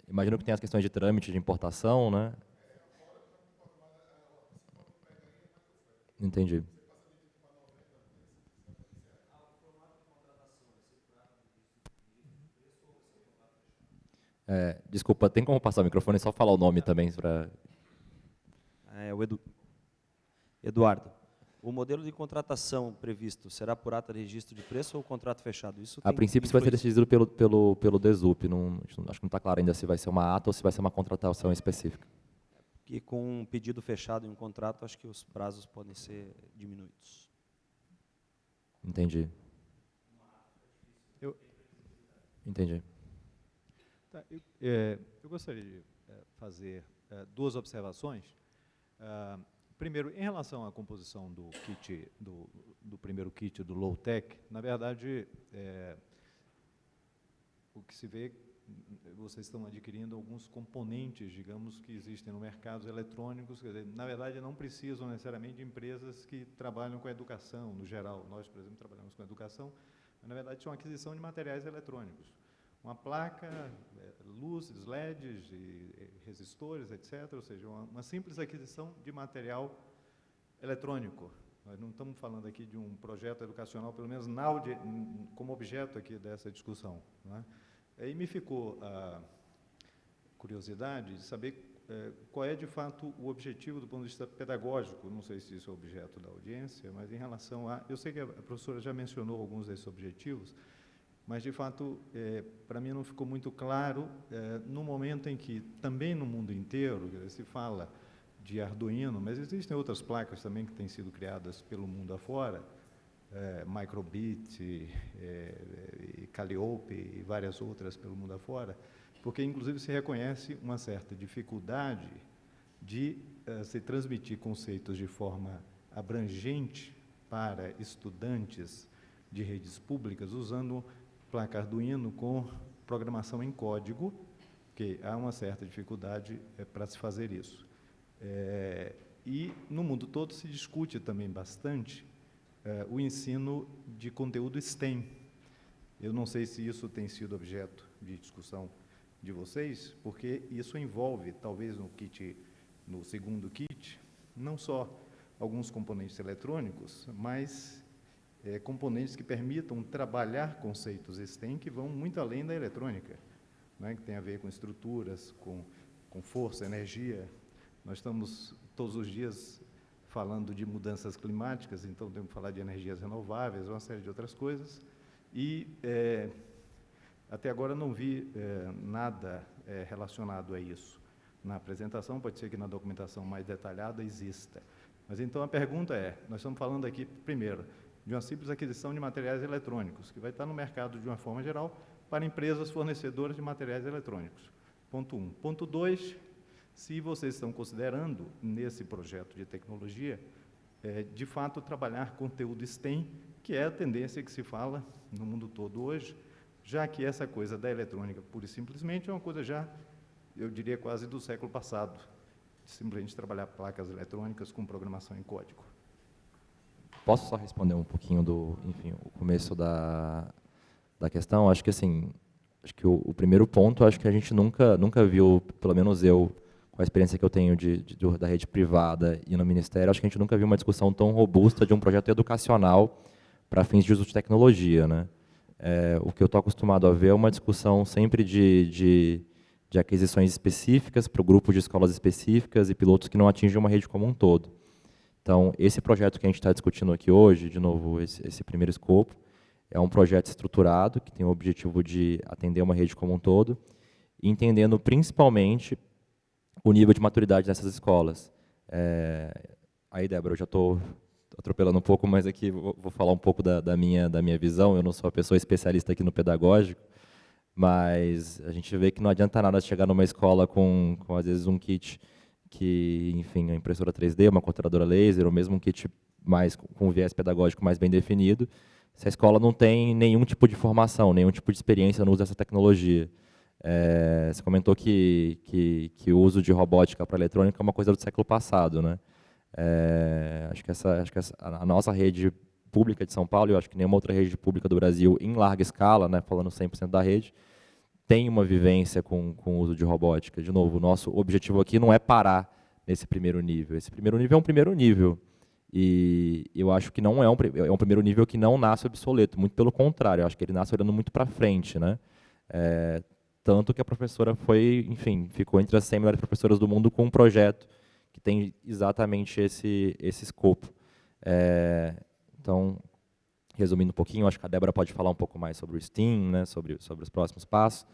imagino que tem as questões de trâmite de importação, né? Entendi. Desculpa, tem como passar o microfone e só falar o nome também para... Eduardo, o modelo de contratação previsto será por ata de registro de preço ou contrato fechado? Isso A princípio, isso vai ser decidido pelo DESUP. Acho que não está claro ainda se vai ser uma ata ou se vai ser uma contratação específica. Que com um pedido fechado em um contrato, acho que os prazos podem ser diminuídos. Entendi. Entendi. Tá, eu gostaria de fazer duas observações. Primeiro, em relação à composição do kit, do primeiro kit do low-tech, na verdade, o que se vê, vocês estão adquirindo alguns componentes, digamos, que existem no mercado eletrônicos, quer dizer, na verdade, não precisam necessariamente de empresas que trabalham com a educação, no geral. Nós, por exemplo, trabalhamos com a educação, mas, na verdade, são aquisição de materiais eletrônicos. Uma placa, luzes, LEDs, resistores, etc., ou seja, uma simples aquisição de material eletrônico. Nós não estamos falando aqui de um projeto educacional, pelo menos como objeto aqui dessa discussão, não é? Aí me ficou a curiosidade de saber qual é, de fato, o objetivo do ponto de vista pedagógico. Não sei se isso é objeto da audiência, mas em relação a... Eu sei que a professora já mencionou alguns desses objetivos, mas, de fato, para mim não ficou muito claro, no momento em que, também no mundo inteiro, se fala de Arduino, mas existem outras placas também que têm sido criadas pelo mundo afora, Microbit, Calliope e várias outras pelo mundo afora, porque, inclusive, se reconhece uma certa dificuldade de se transmitir conceitos de forma abrangente para estudantes de redes públicas, usando placa Arduino com programação em código, que há uma certa dificuldade para se fazer isso. E, no mundo todo, se discute também bastante o ensino de conteúdo STEM. Eu não sei se isso tem sido objeto de discussão de vocês, porque isso envolve, talvez no segundo kit, não só alguns componentes eletrônicos, mas componentes que permitam trabalhar conceitos STEM que vão muito além da eletrônica, né, que tem a ver com estruturas, com força, energia. Nós estamos todos os dias falando de mudanças climáticas, então temos que falar de energias renováveis, uma série de outras coisas, e até agora não vi nada relacionado a isso. Na apresentação, pode ser que na documentação mais detalhada exista. Mas então a pergunta nós estamos falando aqui, primeiro, de uma simples aquisição de materiais eletrônicos, que vai estar no mercado de uma forma geral para empresas fornecedoras de materiais eletrônicos. Ponto 1. Ponto 2, se vocês estão considerando, nesse projeto de tecnologia, de fato, trabalhar conteúdo STEM, que é a tendência que se fala no mundo todo hoje, já que essa coisa da eletrônica, pura e simplesmente, é uma coisa já, eu diria, quase do século passado, simplesmente trabalhar placas eletrônicas com programação em código. Posso só responder um pouquinho o começo da questão? Acho que, assim, o primeiro ponto, acho que a gente nunca viu, pelo menos eu, com a experiência que eu tenho da rede privada e no Ministério, acho que a gente nunca viu uma discussão tão robusta de um projeto educacional para fins de uso de tecnologia, né? O que eu estou acostumado a ver é uma discussão sempre de aquisições específicas para o grupo de escolas específicas e pilotos que não atingem uma rede como um todo. Então, esse projeto que a gente está discutindo aqui hoje, de novo, esse primeiro escopo, é um projeto estruturado que tem o objetivo de atender uma rede como um todo, entendendo principalmente o nível de maturidade dessas escolas. Aí, Débora, eu já estou atropelando um pouco, mas aqui vou falar um pouco da minha visão. Eu não sou a pessoa especialista aqui no pedagógico, mas a gente vê que não adianta nada chegar numa escola com às vezes, um kit que, enfim, uma impressora 3D, uma controladora laser, ou mesmo um kit mais com viés pedagógico mais bem definido, se a escola não tem nenhum tipo de formação, nenhum tipo de experiência no uso dessa tecnologia. Você comentou que o uso de robótica para eletrônica é uma coisa do século passado, né? Acho que a nossa rede pública de São Paulo, e eu acho que nenhuma outra rede pública do Brasil, em larga escala, né, falando 100% da rede, tem uma vivência com o uso de robótica. De novo, o nosso objetivo aqui não é parar nesse primeiro nível. Esse primeiro nível é um primeiro nível. E eu acho que não é um primeiro nível que não nasce obsoleto, muito pelo contrário, eu acho que ele nasce olhando muito para frente, né? Tanto que a professora ficou entre as 100 melhores professoras do mundo com um projeto que tem exatamente esse escopo. Então, resumindo um pouquinho, acho que a Débora pode falar um pouco mais sobre o STEAM, né, sobre os próximos passos.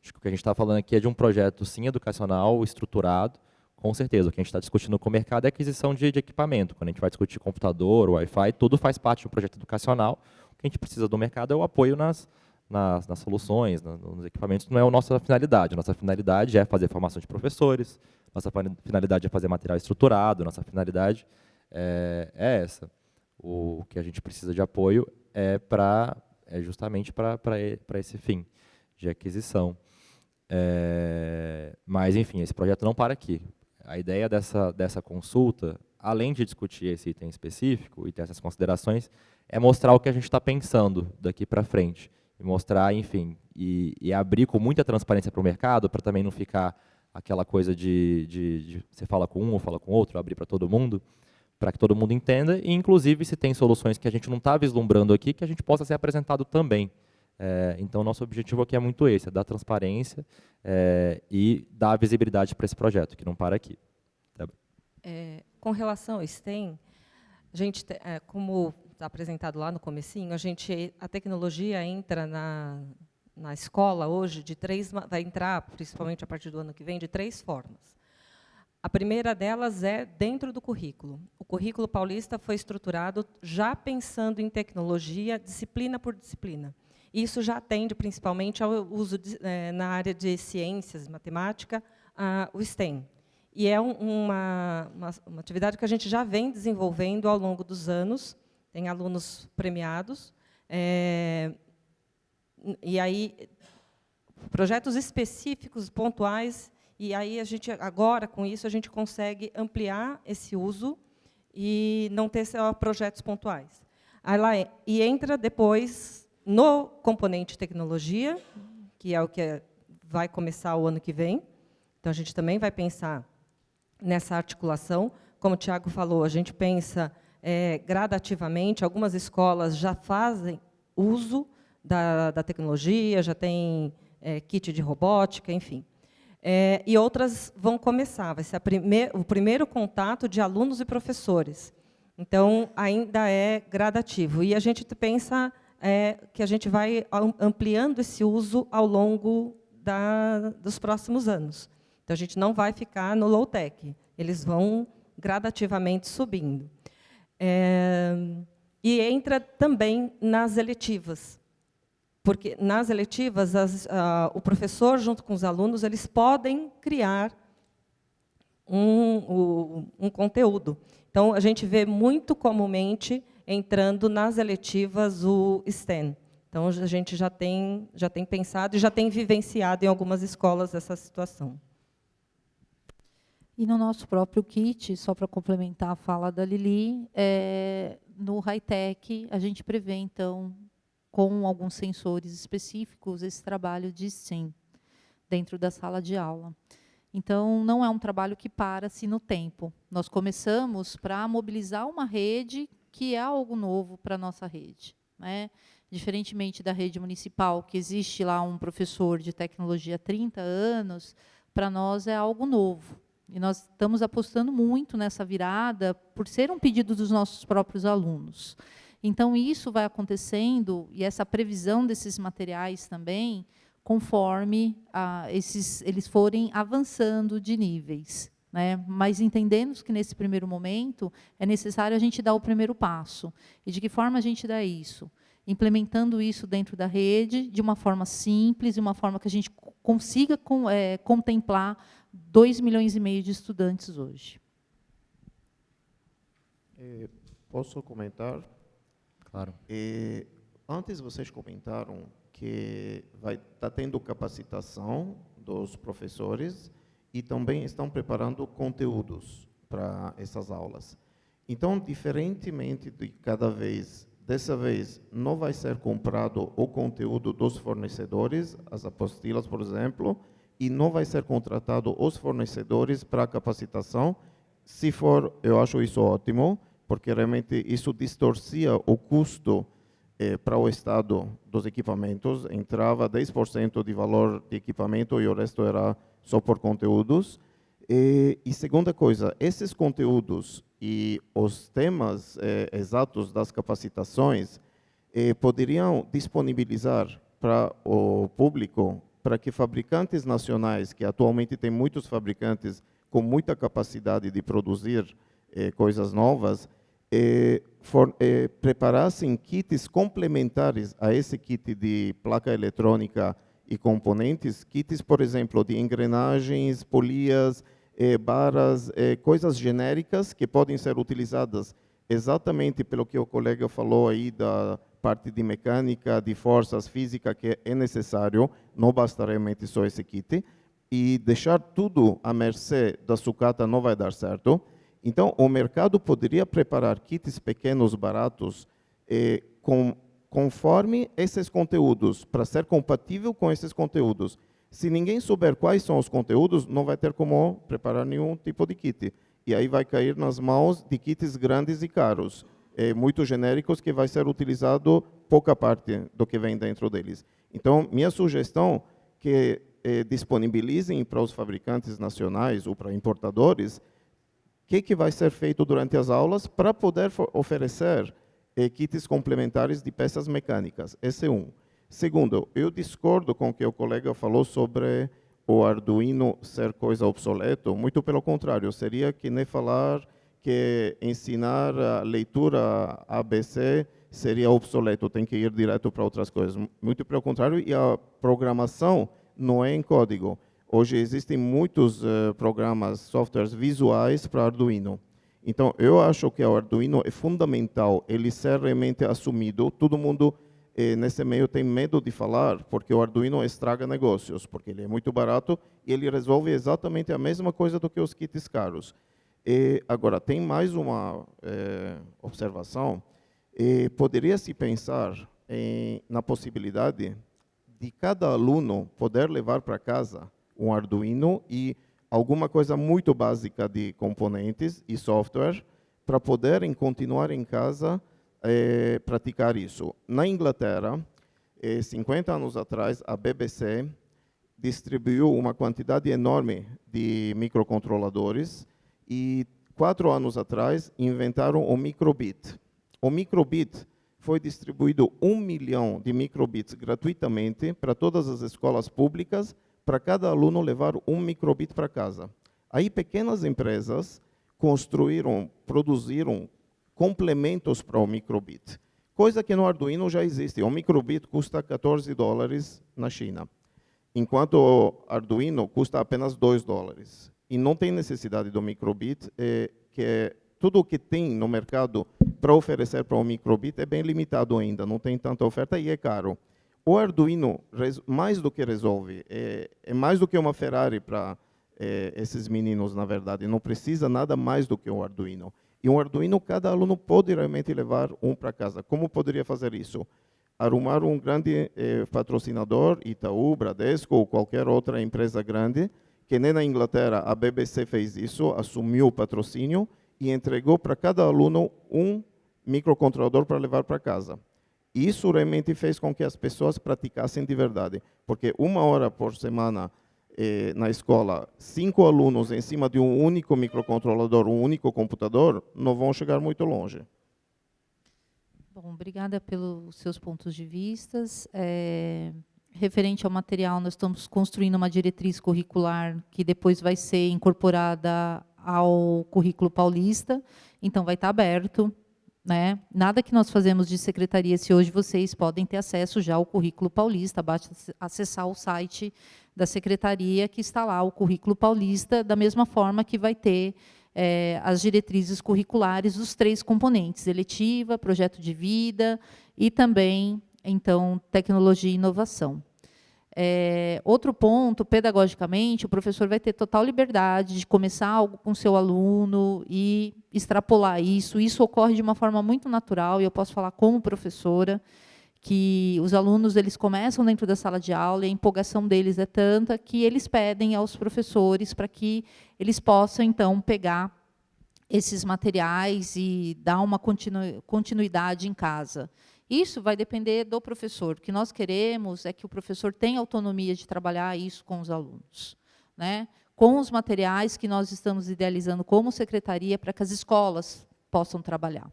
Acho que o que a gente está falando aqui é de um projeto, sim, educacional, estruturado. Com certeza, o que a gente está discutindo com o mercado é aquisição de equipamento. Quando a gente vai discutir computador, Wi-Fi, tudo faz parte de um projeto educacional. O que a gente precisa do mercado é o apoio nas soluções, nos equipamentos. Não é a nossa finalidade. Nossa finalidade é fazer formação de professores, nossa finalidade é fazer material estruturado, nossa finalidade é essa. O que a gente precisa de apoio é justamente para esse fim de aquisição. Mas, enfim, esse projeto não para aqui. A ideia dessa consulta, além de discutir esse item específico e ter essas considerações, é mostrar o que a gente está pensando daqui para frente. E mostrar, enfim, e abrir com muita transparência para o mercado, para também não ficar aquela coisa de você fala com um ou fala com outro, abrir para todo mundo, para que todo mundo entenda, e inclusive se tem soluções que a gente não está vislumbrando aqui, que a gente possa ser apresentado também. Então, nosso objetivo aqui é muito esse, é dar transparência e dar visibilidade para esse projeto, que não para aqui. Com relação ao STEM, a gente, como está apresentado lá no comecinho, a tecnologia entra na escola hoje vai entrar, principalmente a partir do ano que vem, de 3 formas. A primeira delas é dentro do currículo. O currículo paulista foi estruturado já pensando em tecnologia, disciplina por disciplina. Isso já atende principalmente ao uso na área de ciências, matemática, o STEM. E é uma atividade que a gente já vem desenvolvendo ao longo dos anos, tem alunos premiados, e aí projetos específicos, pontuais, e aí agora, com isso, a gente consegue ampliar esse uso e não ter só projetos pontuais. E entra depois no componente tecnologia, que é o que vai começar o ano que vem. Então, a gente também vai pensar nessa articulação. Como o Tiago falou, a gente pensa gradativamente. Algumas escolas já fazem uso da tecnologia, já tem kit de robótica, enfim. E outras vão começar. Vai ser o primeiro contato de alunos e professores. Então, ainda é gradativo. E a gente pensa que a gente vai ampliando esse uso ao longo dos próximos anos. Então, a gente não vai ficar no low-tech. Eles vão gradativamente subindo. E entra também nas eletivas. Porque, nas eletivas, o professor, junto com os alunos, eles podem criar um conteúdo. Então, a gente vê muito comumente entrando nas eletivas o STEM. Então, a gente já tem pensado e já tem vivenciado em algumas escolas essa situação. E no nosso próprio kit, só para complementar a fala da Lili, no high-tech, a gente prevê, então, com alguns sensores específicos, esse trabalho de STEM dentro da sala de aula. Então, não é um trabalho que para-se no tempo. Nós começamos para mobilizar uma rede que é algo novo para a nossa rede, né? Diferentemente da rede municipal, que existe lá um professor de tecnologia há 30 anos, para nós é algo novo. E nós estamos apostando muito nessa virada por ser um pedido dos nossos próprios alunos. Então, isso vai acontecendo, e essa previsão desses materiais também, conforme eles forem avançando de níveis, né? Mas entendendo que, nesse primeiro momento, é necessário a gente dar o primeiro passo. E de que forma a gente dá isso? Implementando isso dentro da rede, de uma forma simples, de uma forma que a gente consiga contemplar 2,5 milhões de estudantes hoje. Posso comentar? Claro. Antes vocês comentaram que vai estar tendo capacitação dos professores e também estão preparando conteúdos para essas aulas. Então, diferentemente de dessa vez não vai ser comprado o conteúdo dos fornecedores, as apostilas, por exemplo, e não vai ser contratado os fornecedores para a capacitação. Se for, eu acho isso ótimo, porque realmente isso distorcia o custo para o Estado dos equipamentos. Entrava 10% de valor de equipamento e o resto era só por conteúdos. E segunda coisa, esses conteúdos e os temas exatos das capacitações poderiam disponibilizar para o público, para que fabricantes nacionais, que atualmente tem muitos fabricantes com muita capacidade de produzir coisas novas, preparassem kits complementares a esse kit de placa eletrônica e componentes, kits, por exemplo, de engrenagens, polias, barras, coisas genéricas que podem ser utilizadas exatamente pelo que o colega falou aí da parte de mecânica, de forças, física, que é necessário, não basta realmente só esse kit, e deixar tudo à mercê da sucata não vai dar certo. Então, o mercado poderia preparar kits pequenos, baratos, conforme esses conteúdos, para ser compatível com esses conteúdos. Se ninguém souber quais são os conteúdos, não vai ter como preparar nenhum tipo de kit. E aí vai cair nas mãos de kits grandes e caros, muito genéricos, que vai ser utilizado pouca parte do que vem dentro deles. Então, minha sugestão é que disponibilizem para os fabricantes nacionais ou para importadores o que vai ser feito durante as aulas para poder oferecer kits complementares de peças mecânicas. Esse é um. Segundo, eu discordo com o que o colega falou sobre o Arduino ser coisa obsoleta. Muito pelo contrário, seria que nem falar que ensinar a leitura ABC seria obsoleto, tem que ir direto para outras coisas. Muito pelo contrário, e a programação não é em código. Hoje existem muitos programas, softwares visuais para Arduino. Então, eu acho que o Arduino é fundamental ele ser realmente assumido. Todo mundo nesse meio tem medo de falar, porque o Arduino estraga negócios, porque ele é muito barato e ele resolve exatamente a mesma coisa do que os kits caros. Agora, tem mais uma observação. Poderia-se pensar na possibilidade de cada aluno poder levar para casa um Arduino e alguma coisa muito básica de componentes e software para poderem continuar em casa praticar isso. Na Inglaterra, 50 anos atrás, a BBC distribuiu uma quantidade enorme de microcontroladores e 4 anos atrás inventaram o microbit. O microbit foi distribuído 1 milhão de microbits gratuitamente para todas as escolas públicas, para cada aluno levar um microbit para casa. Aí pequenas empresas produziram complementos para o microbit, coisa que no Arduino já existe. O microbit custa $14 na China, enquanto o Arduino custa apenas $2. E não tem necessidade do microbit, tudo o que tem no mercado para oferecer para o microbit é bem limitado ainda, não tem tanta oferta e é caro. O Arduino, mais do que resolve, é mais do que uma Ferrari para esses meninos, na verdade. Não precisa nada mais do que um Arduino. E um Arduino, cada aluno pode realmente levar um para casa. Como poderia fazer isso? Arrumar um grande patrocinador, Itaú, Bradesco ou qualquer outra empresa grande, que nem na Inglaterra a BBC fez isso, assumiu o patrocínio e entregou para cada aluno um microcontrolador para levar para casa. Isso realmente fez com que as pessoas praticassem de verdade, porque 1 hora por semana na escola, 5 alunos em cima de um único microcontrolador, um único computador, não vão chegar muito longe. Bom, obrigada pelos seus pontos de vista. Referente ao material, nós estamos construindo uma diretriz curricular que depois vai ser incorporada ao currículo paulista, então vai estar aberto, né? Nada que nós fazemos de secretaria, se hoje vocês podem ter acesso já ao currículo paulista, basta acessar o site da secretaria, que está lá o currículo paulista, da mesma forma que vai ter as diretrizes curriculares dos 3 componentes, eletiva, projeto de vida e também, então, tecnologia e inovação. Outro ponto, pedagogicamente, o professor vai ter total liberdade de começar algo com o seu aluno e extrapolar isso. Isso ocorre de uma forma muito natural, e eu posso falar como professora, que os alunos eles começam dentro da sala de aula e a empolgação deles é tanta que eles pedem aos professores para que eles possam, então, pegar esses materiais e dar uma continuidade em casa. Isso vai depender do professor. O que nós queremos é que o professor tenha autonomia de trabalhar isso com os alunos, né? Com os materiais que nós estamos idealizando como secretaria para que as escolas possam trabalhar.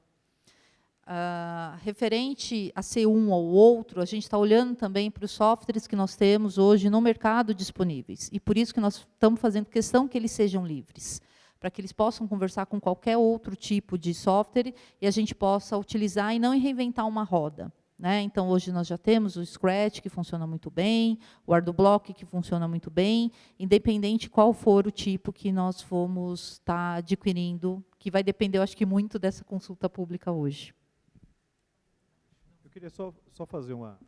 Referente a ser um ou outro, a gente está olhando também para os softwares que nós temos hoje no mercado disponíveis. E por isso que nós estamos fazendo questão que eles sejam livres, para que eles possam conversar com qualquer outro tipo de software e a gente possa utilizar e não reinventar uma roda, né? Então, hoje nós já temos o Scratch, que funciona muito bem, o Ardublock, que funciona muito bem, independente qual for o tipo que nós formos estar adquirindo, que vai depender, eu acho que, muito dessa consulta pública hoje. Eu queria só fazer uma...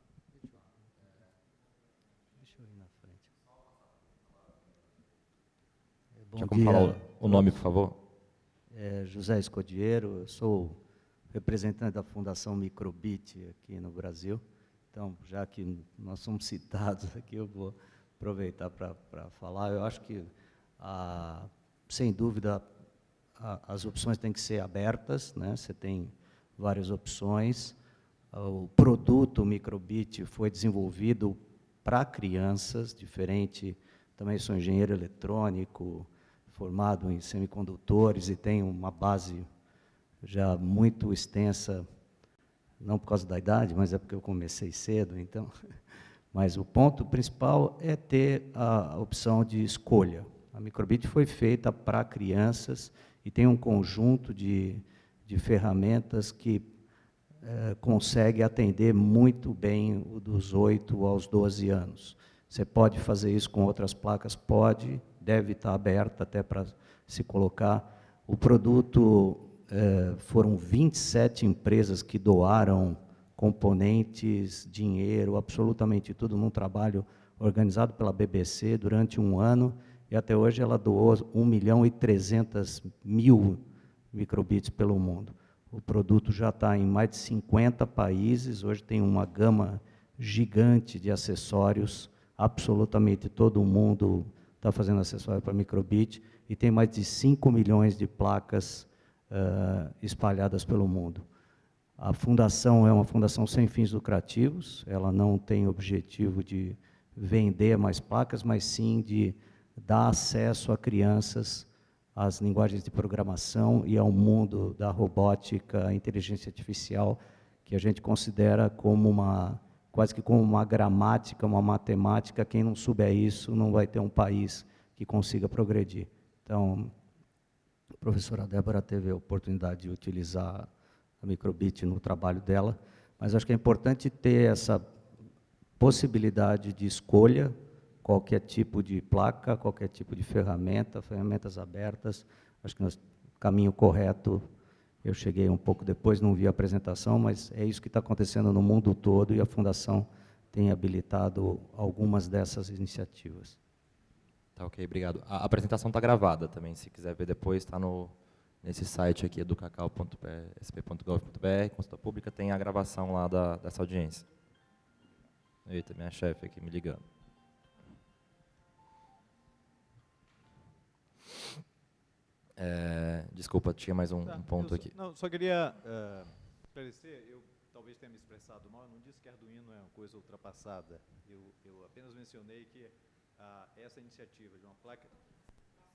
Deixa eu ir na frente. Já como falar o nome, por favor? José Escodiero, eu sou representante da Fundação Microbit aqui no Brasil. Então, já que nós somos citados aqui, eu vou aproveitar para falar. Eu acho que, sem dúvida, as opções têm que ser abertas, né? Você tem várias opções. O produto Microbit foi desenvolvido para crianças, diferente. Também sou engenheiro eletrônico, formado em semicondutores e tenho uma base já muito extensa, não por causa da idade, mas é porque eu comecei cedo, então. Mas o ponto principal é ter a opção de escolha. A Microbit foi feita para crianças e tem um conjunto de ferramentas que consegue atender muito bem o dos 8 aos 12 anos. Você pode fazer isso com outras placas? Pode, deve estar aberta até para se colocar. O produto, foram 27 empresas que doaram componentes, dinheiro, absolutamente tudo, num trabalho organizado pela BBC durante um ano, e até hoje ela doou 1.300.000 microbits pelo mundo. O produto já está em mais de 50 países, hoje tem uma gama gigante de acessórios, absolutamente todo mundo está fazendo acessório para microbit, e tem mais de 5 milhões de placas espalhadas pelo mundo. A fundação é uma fundação sem fins lucrativos, ela não tem objetivo de vender mais placas, mas sim de dar acesso a crianças às linguagens de programação e ao mundo da robótica, a inteligência artificial, que a gente considera como quase que como uma gramática, uma matemática. Quem não souber isso não vai ter um país que consiga progredir. Então, a professora Débora teve a oportunidade de utilizar a microbit no trabalho dela, mas acho que é importante ter essa possibilidade de escolha, qualquer tipo de placa, qualquer tipo de ferramenta, ferramentas abertas. Acho que no caminho correto. Eu cheguei um pouco depois, não vi a apresentação, mas é isso que está acontecendo no mundo todo, e a Fundação tem habilitado algumas dessas iniciativas. Tá, ok, obrigado. A apresentação está gravada também, se quiser ver depois, está nesse site aqui, educacau.sp.gov.br, consulta pública, tem a gravação lá dessa audiência. Eita, minha chefe aqui me ligando. Desculpa, tinha mais um ponto aqui. Não, só queria esclarecer, eu talvez tenha me expressado mal, eu não disse que Arduino é uma coisa ultrapassada, eu apenas mencionei que essa iniciativa de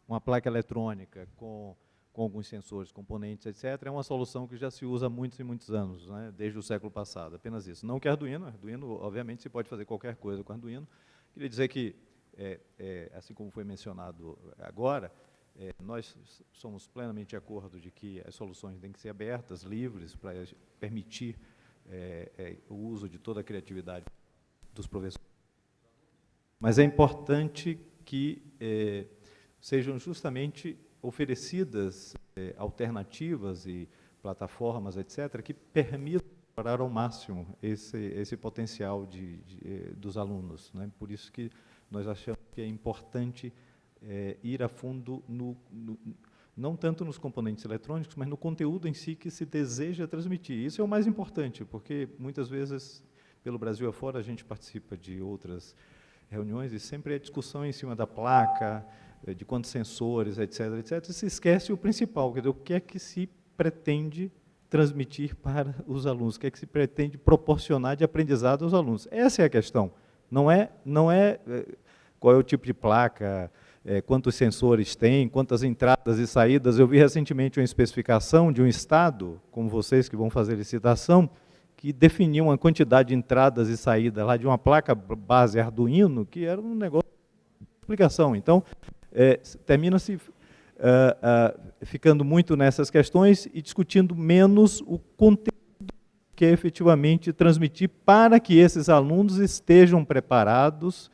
uma placa eletrônica com alguns sensores, componentes, etc., é uma solução que já se usa há muitos e muitos anos, né, desde o século passado, apenas isso. Não que Arduino, obviamente, se pode fazer qualquer coisa com Arduino. Queria dizer que, assim como foi mencionado agora, nós somos plenamente de acordo de que as soluções têm que ser abertas, livres, para permitir o uso de toda a criatividade dos professores. Mas é importante que sejam justamente oferecidas alternativas e plataformas, etc., que permitam explorar ao máximo esse potencial dos alunos, né? Por isso que nós achamos que é importante ir a fundo, não tanto nos componentes eletrônicos, mas no conteúdo em si que se deseja transmitir. Isso é o mais importante, porque muitas vezes, pelo Brasil afora, a gente participa de outras reuniões e sempre é discussão em cima da placa, de quantos sensores, etc., etc., e se esquece o principal, quer dizer, o que é que se pretende transmitir para os alunos, o que é que se pretende proporcionar de aprendizado aos alunos. Essa é a questão. Não é qual é o tipo de placa, quantos sensores tem, quantas entradas e saídas. Eu vi recentemente uma especificação de um estado, como vocês que vão fazer licitação, que definia uma quantidade de entradas e saídas lá de uma placa base Arduino, que era um negócio de explicação. Então, termina-se ficando muito nessas questões e discutindo menos o conteúdo que é efetivamente transmitir para que esses alunos estejam preparados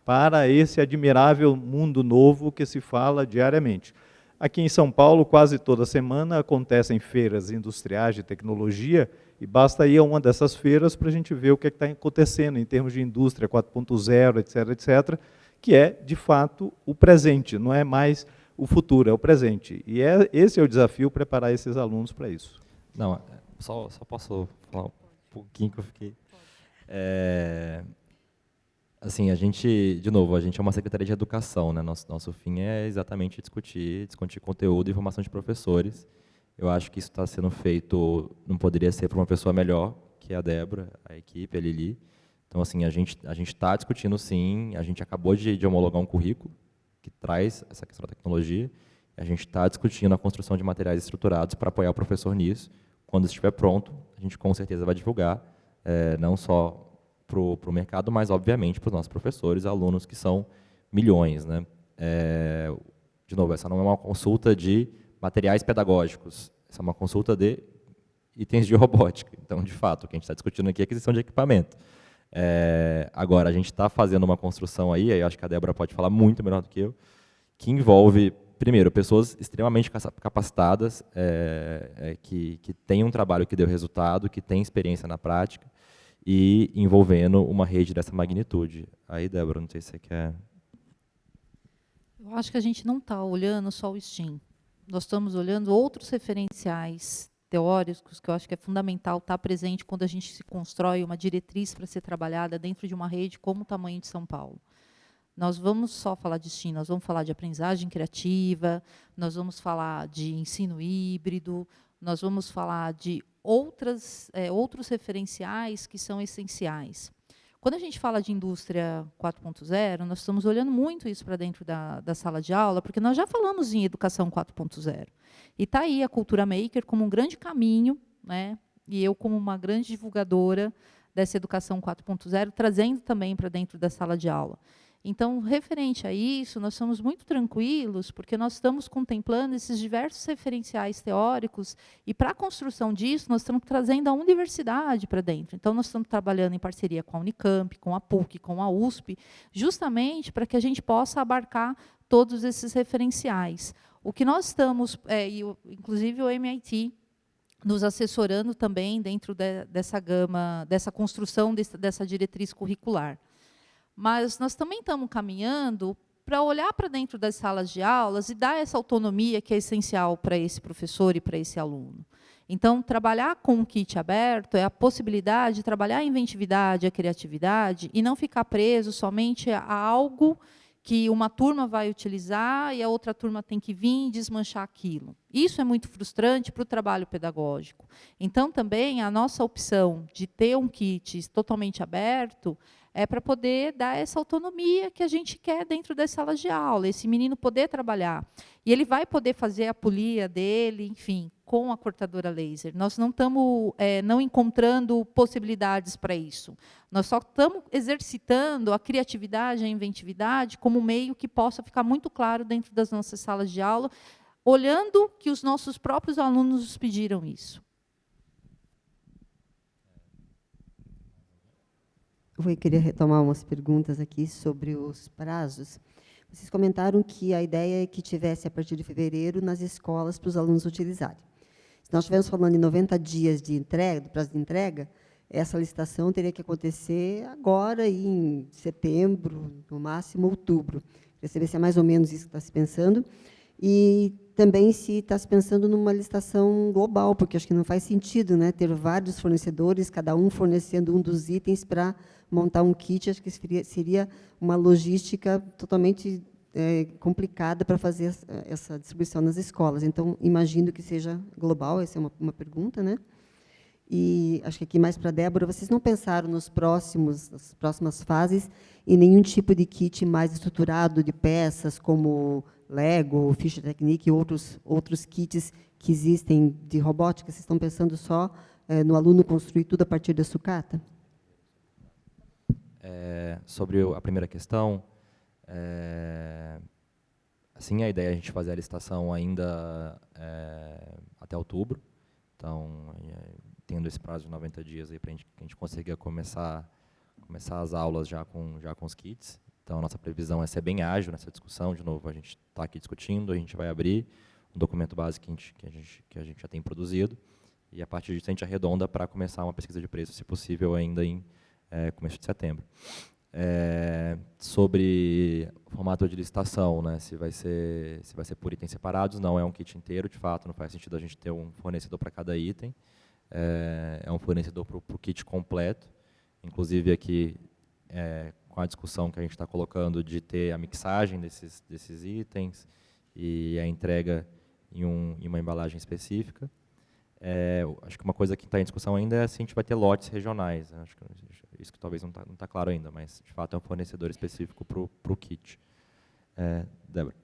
para esse admirável mundo novo que se fala diariamente. Aqui em São Paulo, quase toda semana, acontecem feiras industriais de tecnologia, e basta ir a uma dessas feiras para a gente ver o que está acontecendo em termos de indústria 4.0, etc., etc., que é, de fato, o presente, não é mais o futuro, é o presente. E esse é o desafio, preparar esses alunos para isso. Não, só posso falar um pouquinho que eu fiquei... Assim, a gente é uma secretaria de educação, né? Nosso fim é exatamente discutir conteúdo e formação de professores. Eu acho que isso está sendo feito, não poderia ser para uma pessoa melhor, que é a Débora, a equipe, a Lili. Então, assim, a gente está discutindo, sim, a gente acabou de homologar um currículo que traz essa questão da tecnologia, a gente está discutindo a construção de materiais estruturados para apoiar o professor nisso. Quando estiver pronto, a gente com certeza vai divulgar, não só para o mercado, mas, obviamente, para os nossos professores, alunos, que são milhões, né? De novo, essa não é uma consulta de materiais pedagógicos, essa é uma consulta de itens de robótica. Então, de fato, o que a gente está discutindo aqui é aquisição de equipamento. Agora, a gente está fazendo uma construção aí eu acho que a Débora pode falar muito melhor do que eu, que envolve, primeiro, pessoas extremamente capacitadas, que têm um trabalho que deu resultado, que têm experiência na prática, e envolvendo uma rede dessa magnitude. Aí, Débora, não sei se você quer... Eu acho que a gente não está olhando só o STEAM. Nós estamos olhando outros referenciais teóricos, que eu acho que é fundamental estar presente quando a gente se constrói uma diretriz para ser trabalhada dentro de uma rede como o tamanho de São Paulo. Nós vamos só falar de China, nós vamos falar de aprendizagem criativa, nós vamos falar de ensino híbrido, nós vamos falar de outros referenciais que são essenciais. Quando a gente fala de indústria 4.0, nós estamos olhando muito isso para dentro da sala de aula, porque nós já falamos em educação 4.0. E está aí a Cultura Maker como um grande caminho, né? E eu como uma grande divulgadora dessa educação 4.0, trazendo também para dentro da sala de aula. Então, referente a isso, nós somos muito tranquilos, porque nós estamos contemplando esses diversos referenciais teóricos, e para a construção disso, nós estamos trazendo a universidade para dentro. Então, nós estamos trabalhando em parceria com a Unicamp, com a PUC, com a USP, justamente para que a gente possa abarcar todos esses referenciais. O que nós estamos, inclusive o MIT, nos assessorando também dentro dessa gama, dessa construção dessa diretriz curricular. Mas nós também estamos caminhando para olhar para dentro das salas de aulas e dar essa autonomia que é essencial para esse professor e para esse aluno. Então, trabalhar com o kit aberto é a possibilidade de trabalhar a inventividade, a criatividade, e não ficar preso somente a algo que uma turma vai utilizar e a outra turma tem que vir e desmanchar aquilo. Isso é muito frustrante para o trabalho pedagógico. Então, também, a nossa opção de ter um kit totalmente aberto é para poder dar essa autonomia que a gente quer dentro das salas de aula, esse menino poder trabalhar. E ele vai poder fazer a polia dele, enfim, com a cortadora laser. Nós não estamos não encontrando possibilidades para isso. Nós só estamos exercitando a criatividade, a inventividade, como meio que possa ficar muito claro dentro das nossas salas de aula, olhando que os nossos próprios alunos nos pediram isso. Eu queria retomar umas perguntas aqui sobre os prazos. Vocês comentaram que a ideia é que tivesse, a partir de fevereiro, nas escolas para os alunos utilizarem. Se nós estivermos falando em 90 dias de entrega, do prazo de entrega, essa licitação teria que acontecer agora, em setembro, no máximo outubro. Queria saber se é mais ou menos isso que está se pensando. E também se está se pensando numa licitação global, porque acho que não faz sentido, né, ter vários fornecedores, cada um fornecendo um dos itens para montar um kit. Acho que seria uma logística totalmente complicada para fazer essa distribuição nas escolas. Então, imagino que seja global, essa é uma pergunta, né? E acho que aqui mais para a Débora, vocês não pensaram nas próximas fases em nenhum tipo de kit mais estruturado de peças, como Lego, Fischer Technique e outros kits que existem de robótica? Vocês estão pensando só no aluno construir tudo a partir da sucata? Sobre a primeira questão, assim, a ideia é a gente fazer a licitação ainda até outubro. Então, tendo esse prazo de 90 dias aí para que a gente consiga começar as aulas já com os kits. Então, a nossa previsão é ser bem ágil nessa discussão. De novo, a gente está aqui discutindo, a gente vai abrir um documento básico que a gente já tem produzido, e, a partir disso, a gente arredonda para começar uma pesquisa de preço, se possível, ainda em começo de setembro. Sobre o formato de licitação, né, se vai ser por itens separados, não é um kit inteiro, de fato, não faz sentido a gente ter um fornecedor para cada item. É um fornecedor para o kit completo. Inclusive, aqui, com a discussão que a gente está colocando de ter a mixagem desses itens e a entrega em uma embalagem específica. Acho que uma coisa que está em discussão ainda é se a gente vai ter lotes regionais. Acho que isso que talvez não está claro ainda, mas, de fato, é um fornecedor específico para o kit. Débora.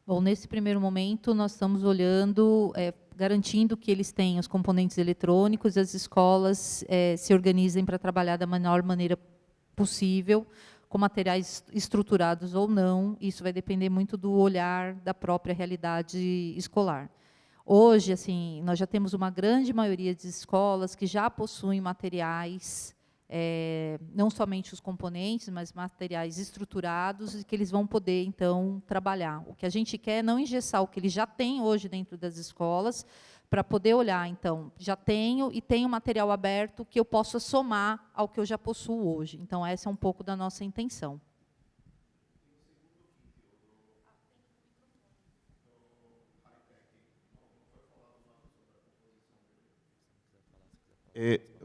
Bom, nesse primeiro momento, nós estamos olhando, garantindo que eles tenham os componentes eletrônicos e as escolas se organizem para trabalhar da melhor maneira possível, com materiais estruturados ou não. Isso vai depender muito do olhar da própria realidade escolar. Hoje, assim, nós já temos uma grande maioria de escolas que já possuem materiais, não somente os componentes, mas materiais estruturados, e que eles vão poder, então, trabalhar. O que a gente quer é não engessar o que eles já têm hoje dentro das escolas, para poder olhar, então, já tenho e tenho material aberto que eu possa somar ao que eu já possuo hoje. Então, essa é um pouco da nossa intenção.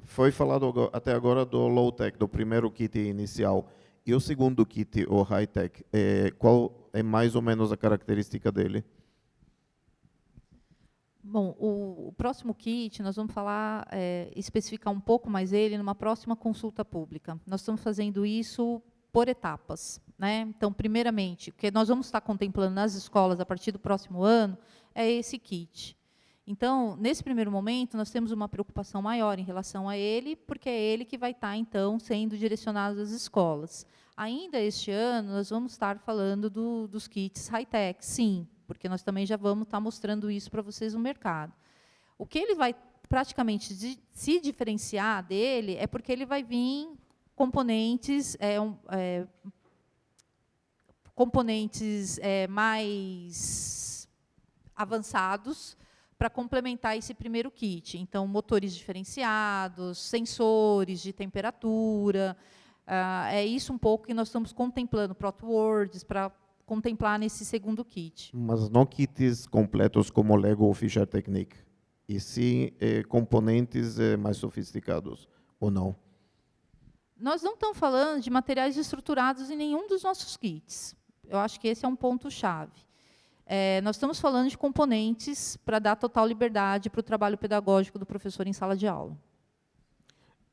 Foi falado até agora do low-tech, do primeiro kit inicial. E o segundo kit, o high-tech, qual é mais ou menos a característica dele? Bom, o próximo kit, nós vamos falar, especificar um pouco mais ele numa próxima consulta pública. Nós estamos fazendo isso por etapas, né? Então, primeiramente, o que nós vamos estar contemplando nas escolas a partir do próximo ano é esse kit. Então, nesse primeiro momento, nós temos uma preocupação maior em relação a ele, porque é ele que vai estar, então, sendo direcionado às escolas. Ainda este ano, nós vamos estar falando dos kits high-tech, sim, porque nós também já vamos estar mostrando isso para vocês no mercado. O que ele vai praticamente se diferenciar dele é porque ele vai vir componentes, mais avançados para complementar esse primeiro kit. Então, motores diferenciados, sensores de temperatura, é isso um pouco que nós estamos contemplando, ProtoWords, para contemplar nesse segundo kit. Mas não kits completos como Lego ou Fischer Technic, e sim componentes mais sofisticados, ou não? Nós não estamos falando de materiais estruturados em nenhum dos nossos kits. Eu acho que esse é um ponto-chave. Nós estamos falando de componentes para dar total liberdade para o trabalho pedagógico do professor em sala de aula.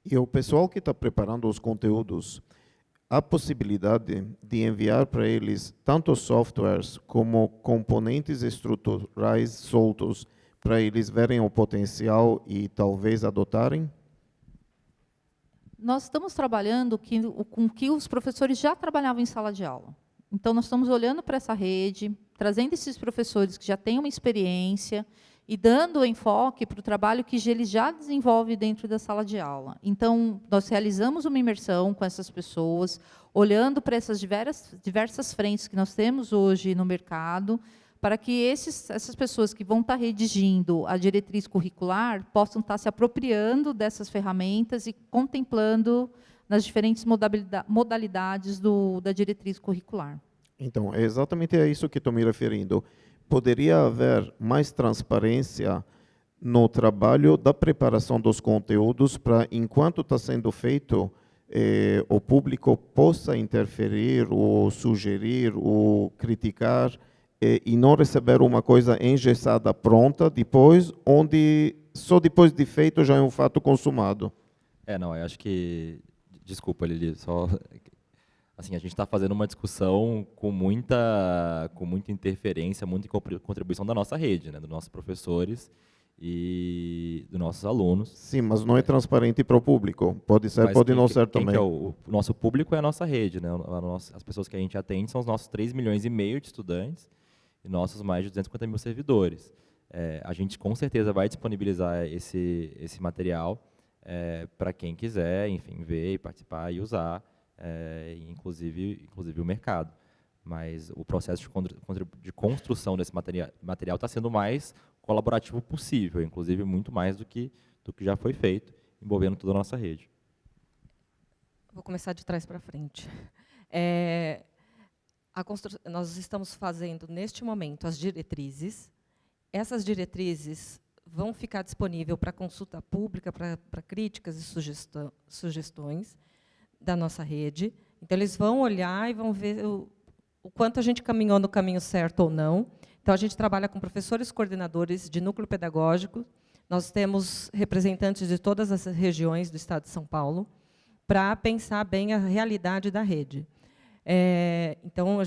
E o pessoal que está preparando os conteúdos, há possibilidade de enviar para eles tanto softwares como componentes estruturais soltos para eles verem o potencial e talvez adotarem? Nós estamos trabalhando com o que os professores já trabalhavam em sala de aula. Então, nós estamos olhando para essa rede, trazendo esses professores que já têm uma experiência e dando enfoque para o trabalho que eles já desenvolvem dentro da sala de aula. Então, nós realizamos uma imersão com essas pessoas, olhando para essas diversas frentes que nós temos hoje no mercado, para que essas pessoas que vão estar redigindo a diretriz curricular possam estar se apropriando dessas ferramentas e contemplando nas diferentes modalidades da diretriz curricular. Então, é exatamente a isso que estou me referindo. Poderia haver mais transparência no trabalho da preparação dos conteúdos para, enquanto está sendo feito, o público possa interferir, ou sugerir, ou criticar, e não receber uma coisa engessada, pronta, depois, onde só depois de feito já é um fato consumado. Não, eu acho que... Desculpa, Lili, só... Assim, a gente está fazendo uma discussão com muita interferência, muita contribuição da nossa rede, né, dos nossos professores e dos nossos alunos. Sim, mas não é transparente para o público. Pode ser, mas pode não ser também. O nosso público é a nossa rede, né? As pessoas que a gente atende são os nossos 3,5 milhões de estudantes e nossos mais de 250 mil servidores. A gente com certeza vai disponibilizar esse material para quem quiser, enfim, ver, participar e usar. Inclusive o mercado. Mas o processo de construção desse material está sendo o mais colaborativo possível, inclusive muito mais do que já foi feito, envolvendo toda a nossa rede. Vou começar de trás para frente. Nós estamos fazendo, neste momento, as diretrizes. Essas diretrizes vão ficar disponíveis para consulta pública, para críticas e sugestões da nossa rede. Então, eles vão olhar e vão ver o quanto a gente caminhou no caminho certo ou não. Então, a gente trabalha com professores coordenadores de núcleo pedagógico. Nós temos representantes de todas as regiões do Estado de São Paulo para pensar bem a realidade da rede. Então,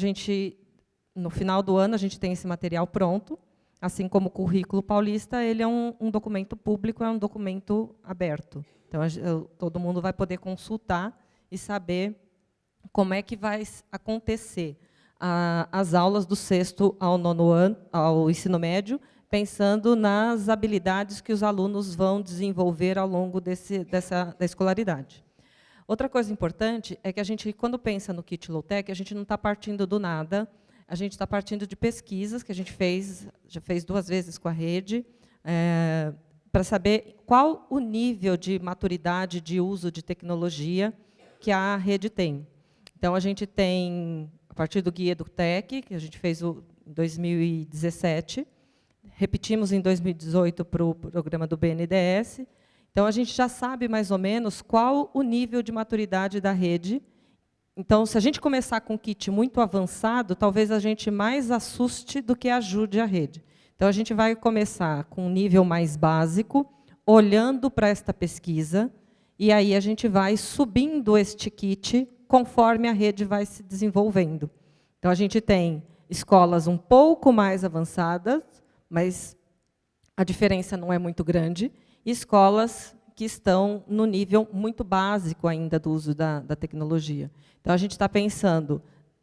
no final do ano, a gente tem esse material pronto, assim como o currículo paulista, ele é um documento público, é um documento aberto. Então, todo mundo vai poder consultar e saber como é que vai acontecer as aulas do 6º ao 9º ano, ao ensino médio, pensando nas habilidades que os alunos vão desenvolver ao longo da escolaridade. Outra coisa importante é que a gente, quando pensa no kit low-tech, a gente não está partindo do nada, a gente está partindo de pesquisas que a gente já fez 2 vezes com a rede, para saber qual o nível de maturidade de uso de tecnologia que a rede tem. Então, a gente tem, a partir do Guia EduTech, que a gente fez em 2017, repetimos em 2018 para o programa do BNDES, Então, a gente já sabe mais ou menos qual o nível de maturidade da rede. Então, se a gente começar com um kit muito avançado, talvez a gente mais assuste do que ajude a rede. Então, a gente vai começar com um nível mais básico, olhando para esta pesquisa, e aí a gente vai subindo este kit conforme a rede vai se desenvolvendo. Então, a gente tem escolas um pouco mais avançadas, mas a diferença não é muito grande, e escolas que estão no nível muito básico ainda do uso da tecnologia. Então, a gente está pensando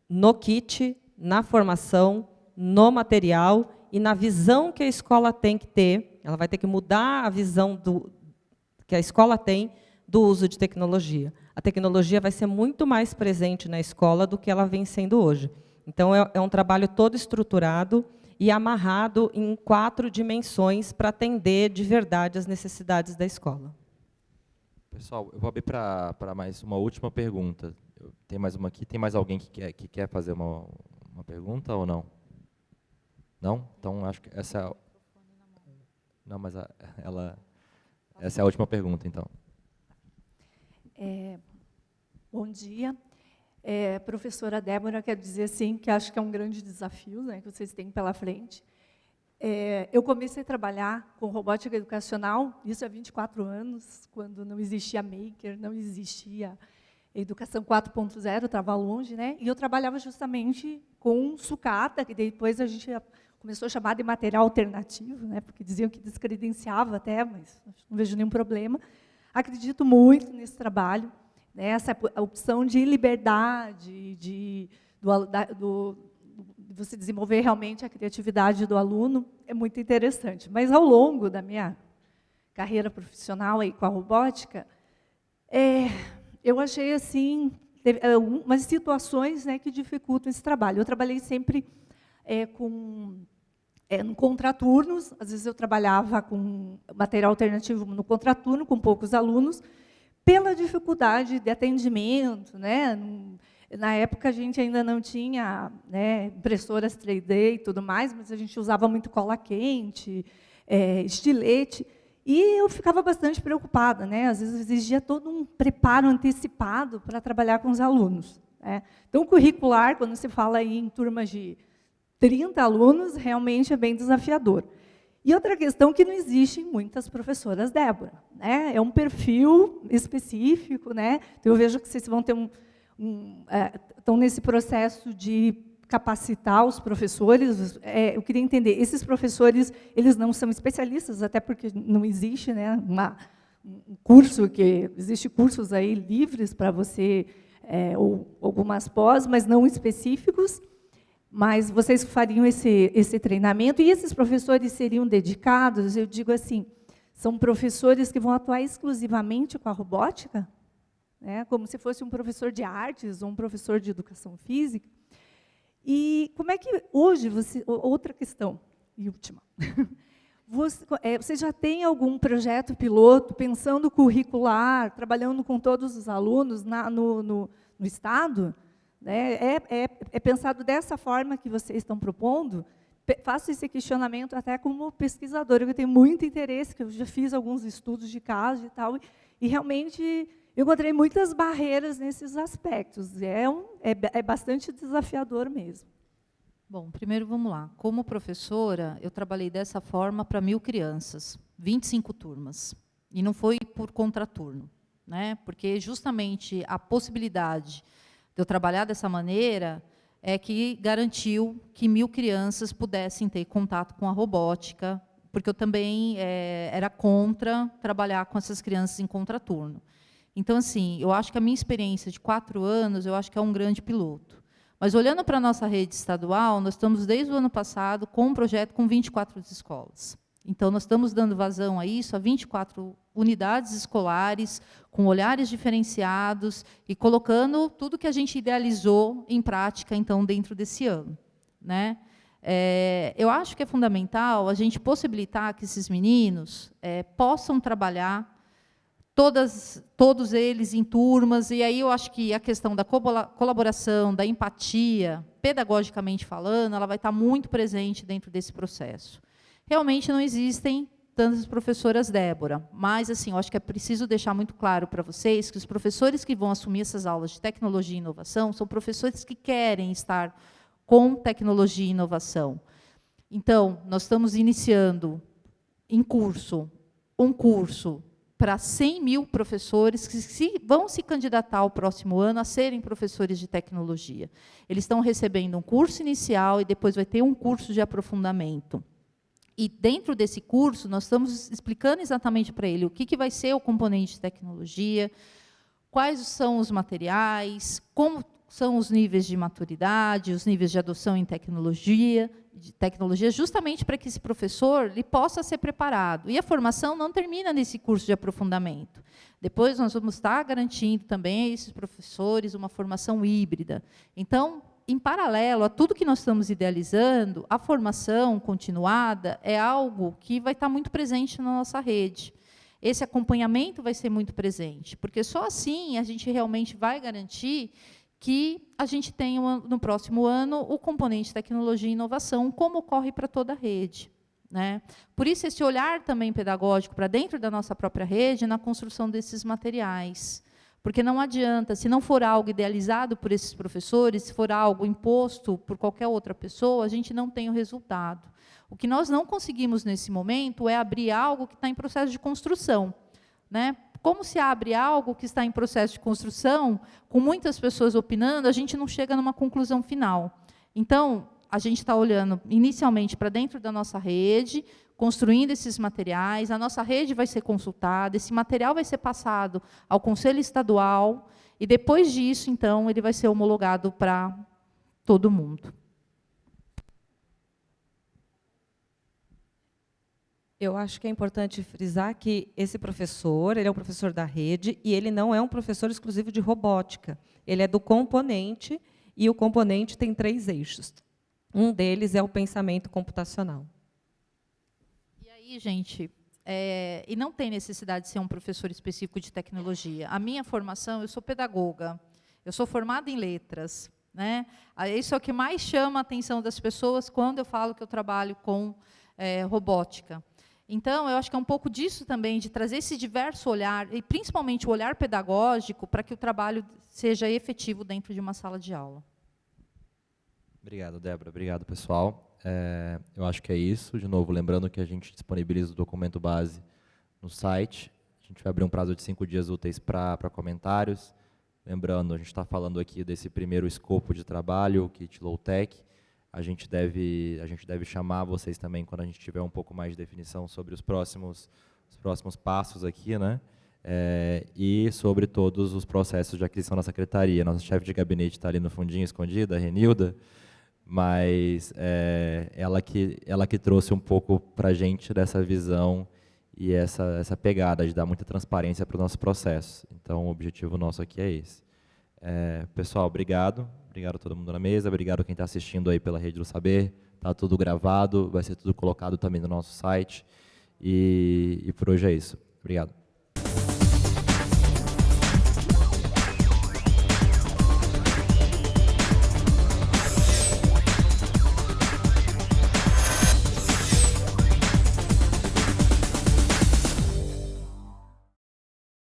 no kit, na formação, no material e na visão que a escola tem que ter. Ela vai ter que mudar a visão que a escola tem do uso de tecnologia. A tecnologia vai ser muito mais presente na escola do que ela vem sendo hoje. Então, é um trabalho todo estruturado e amarrado em 4 dimensões para atender de verdade as necessidades da escola. Pessoal, eu vou abrir para mais uma última pergunta. Tem mais uma aqui? Tem mais alguém que quer fazer uma pergunta ou não? Não? Então, acho que essa é... Não, mas essa é a última pergunta, então. Bom dia. Professora Débora, quero dizer assim, que acho que é um grande desafio, né, que vocês têm pela frente. Eu comecei a trabalhar com robótica educacional, isso há 24 anos, quando não existia Maker, não existia Educação 4.0, estava longe, né? E eu trabalhava justamente com sucata, que depois a gente começou a chamar de material alternativo, né? Porque diziam que descredenciava até, mas não vejo nenhum problema. Acredito muito nesse trabalho, né? Essa opção de liberdade, de você desenvolver realmente a criatividade do aluno, é muito interessante. Mas, ao longo da minha carreira profissional aí com a robótica, eu achei assim, umas situações, né, que dificultam esse trabalho. Eu trabalhei sempre com contraturnos, às vezes eu trabalhava com material alternativo no contraturno, com poucos alunos, pela dificuldade de atendimento, né? Na época, a gente ainda não tinha, né, impressoras 3D e tudo mais, mas a gente usava muito cola quente, estilete, e eu ficava bastante preocupada, né? Às vezes exigia todo um preparo antecipado para trabalhar com os alunos, né? Então, o curricular, quando se fala aí em turmas de 30 alunos, realmente é bem desafiador. E outra questão que não existem muitas professoras Débora, né? É um perfil específico, né? Então, eu vejo que vocês vão ter estão nesse processo de capacitar os professores. Eu queria entender, esses professores, eles não são especialistas, até porque não existe, né, um curso, existe cursos aí livres para você, ou algumas pós, mas não específicos, mas vocês fariam esse treinamento, e esses professores seriam dedicados, eu digo assim, são professores que vão atuar exclusivamente com a robótica, né, como se fosse um professor de artes ou um professor de educação física. E como é que hoje outra questão e última, você já tem algum projeto piloto pensando curricular, trabalhando com todos os alunos no estado, né? É pensado dessa forma que vocês estão propondo? Faço esse questionamento até como pesquisadora, eu tenho muito interesse, que eu já fiz alguns estudos de caso e tal, e realmente eu encontrei muitas barreiras nesses aspectos. É bastante desafiador mesmo. Bom, primeiro vamos lá. Como professora, eu trabalhei dessa forma para 1.000 crianças, 25 turmas. E não foi por contraturno, né? Porque justamente a possibilidade de eu trabalhar dessa maneira é que garantiu que 1.000 crianças pudessem ter contato com a robótica, porque eu também era contra trabalhar com essas crianças em contraturno. Então, assim, eu acho que a minha experiência de 4 anos, eu acho que é um grande piloto. Mas, olhando para a nossa rede estadual, nós estamos, desde o ano passado, com um projeto com 24 escolas. Então, nós estamos dando vazão a isso, a 24 unidades escolares, com olhares diferenciados, e colocando tudo que a gente idealizou em prática, então, dentro desse ano, né? Eu acho que é fundamental a gente possibilitar que esses meninos possam trabalhar, todos eles em turmas, e aí eu acho que a questão da colaboração, da empatia, pedagogicamente falando, ela vai estar muito presente dentro desse processo. Realmente não existem tantas professoras Débora, mas assim, eu acho que é preciso deixar muito claro para vocês que os professores que vão assumir essas aulas de tecnologia e inovação são professores que querem estar com tecnologia e inovação. Então, nós estamos iniciando em curso, um curso para 100 mil professores que vão se candidatar ao próximo ano a serem professores de tecnologia. Eles estão recebendo um curso inicial e depois vai ter um curso de aprofundamento. E dentro desse curso, nós estamos explicando exatamente para ele o que vai ser o componente de tecnologia, quais são os materiais, como são os níveis de maturidade, os níveis de adoção em tecnologia, justamente para que esse professor ele possa ser preparado. E a formação não termina nesse curso de aprofundamento. Depois nós vamos estar garantindo também a esses professores uma formação híbrida. Então, em paralelo a tudo que nós estamos idealizando, a formação continuada é algo que vai estar muito presente na nossa rede. Esse acompanhamento vai ser muito presente, porque só assim a gente realmente vai garantir que a gente tenha, no próximo ano, o componente tecnologia e inovação, como ocorre para toda a rede, né? Por isso, esse olhar também pedagógico para dentro da nossa própria rede, na construção desses materiais. Porque não adianta, se não for algo idealizado por esses professores, se for algo imposto por qualquer outra pessoa, a gente não tem o resultado. O que nós não conseguimos, nesse momento, é abrir algo que está em processo de construção, né? Como se abre algo que está em processo de construção, com muitas pessoas opinando, a gente não chega numa conclusão final. Então, a gente está olhando inicialmente para dentro da nossa rede, construindo esses materiais, a nossa rede vai ser consultada, esse material vai ser passado ao Conselho Estadual, e depois disso, então, ele vai ser homologado para todo mundo. Eu acho que é importante frisar que esse professor, ele é um professor da rede, e ele não é um professor exclusivo de robótica. Ele é do componente, e o componente tem 3 eixos. Um deles é o pensamento computacional. E aí, gente, e não tem necessidade de ser um professor específico de tecnologia. A minha formação, eu sou pedagoga, eu sou formada em letras, né? Isso é o que mais chama a atenção das pessoas quando eu falo que eu trabalho com robótica. Então, eu acho que é um pouco disso também, de trazer esse diverso olhar, e principalmente o olhar pedagógico, para que o trabalho seja efetivo dentro de uma sala de aula. Obrigado, Débora. Obrigado, pessoal. Eu acho que é isso. De novo, lembrando que a gente disponibiliza o documento base no site. A gente vai abrir um prazo de 5 dias úteis para comentários. Lembrando, a gente está falando aqui desse primeiro escopo de trabalho, o Kit Low Tech. A gente deve chamar vocês também quando a gente tiver um pouco mais de definição sobre os próximos passos aqui, né? E sobre todos os processos de aquisição da secretaria. Nossa chefe de gabinete está ali no fundinho, escondida, a Renilda, mas ela que trouxe um pouco para a gente dessa visão e essa pegada de dar muita transparência para os nossos processos. Então, o objetivo nosso aqui é esse. Pessoal, obrigado. Obrigado a todo mundo na mesa, obrigado a quem está assistindo aí pela Rede do Saber. Está tudo gravado, vai ser tudo colocado também no nosso site. E por hoje é isso. Obrigado.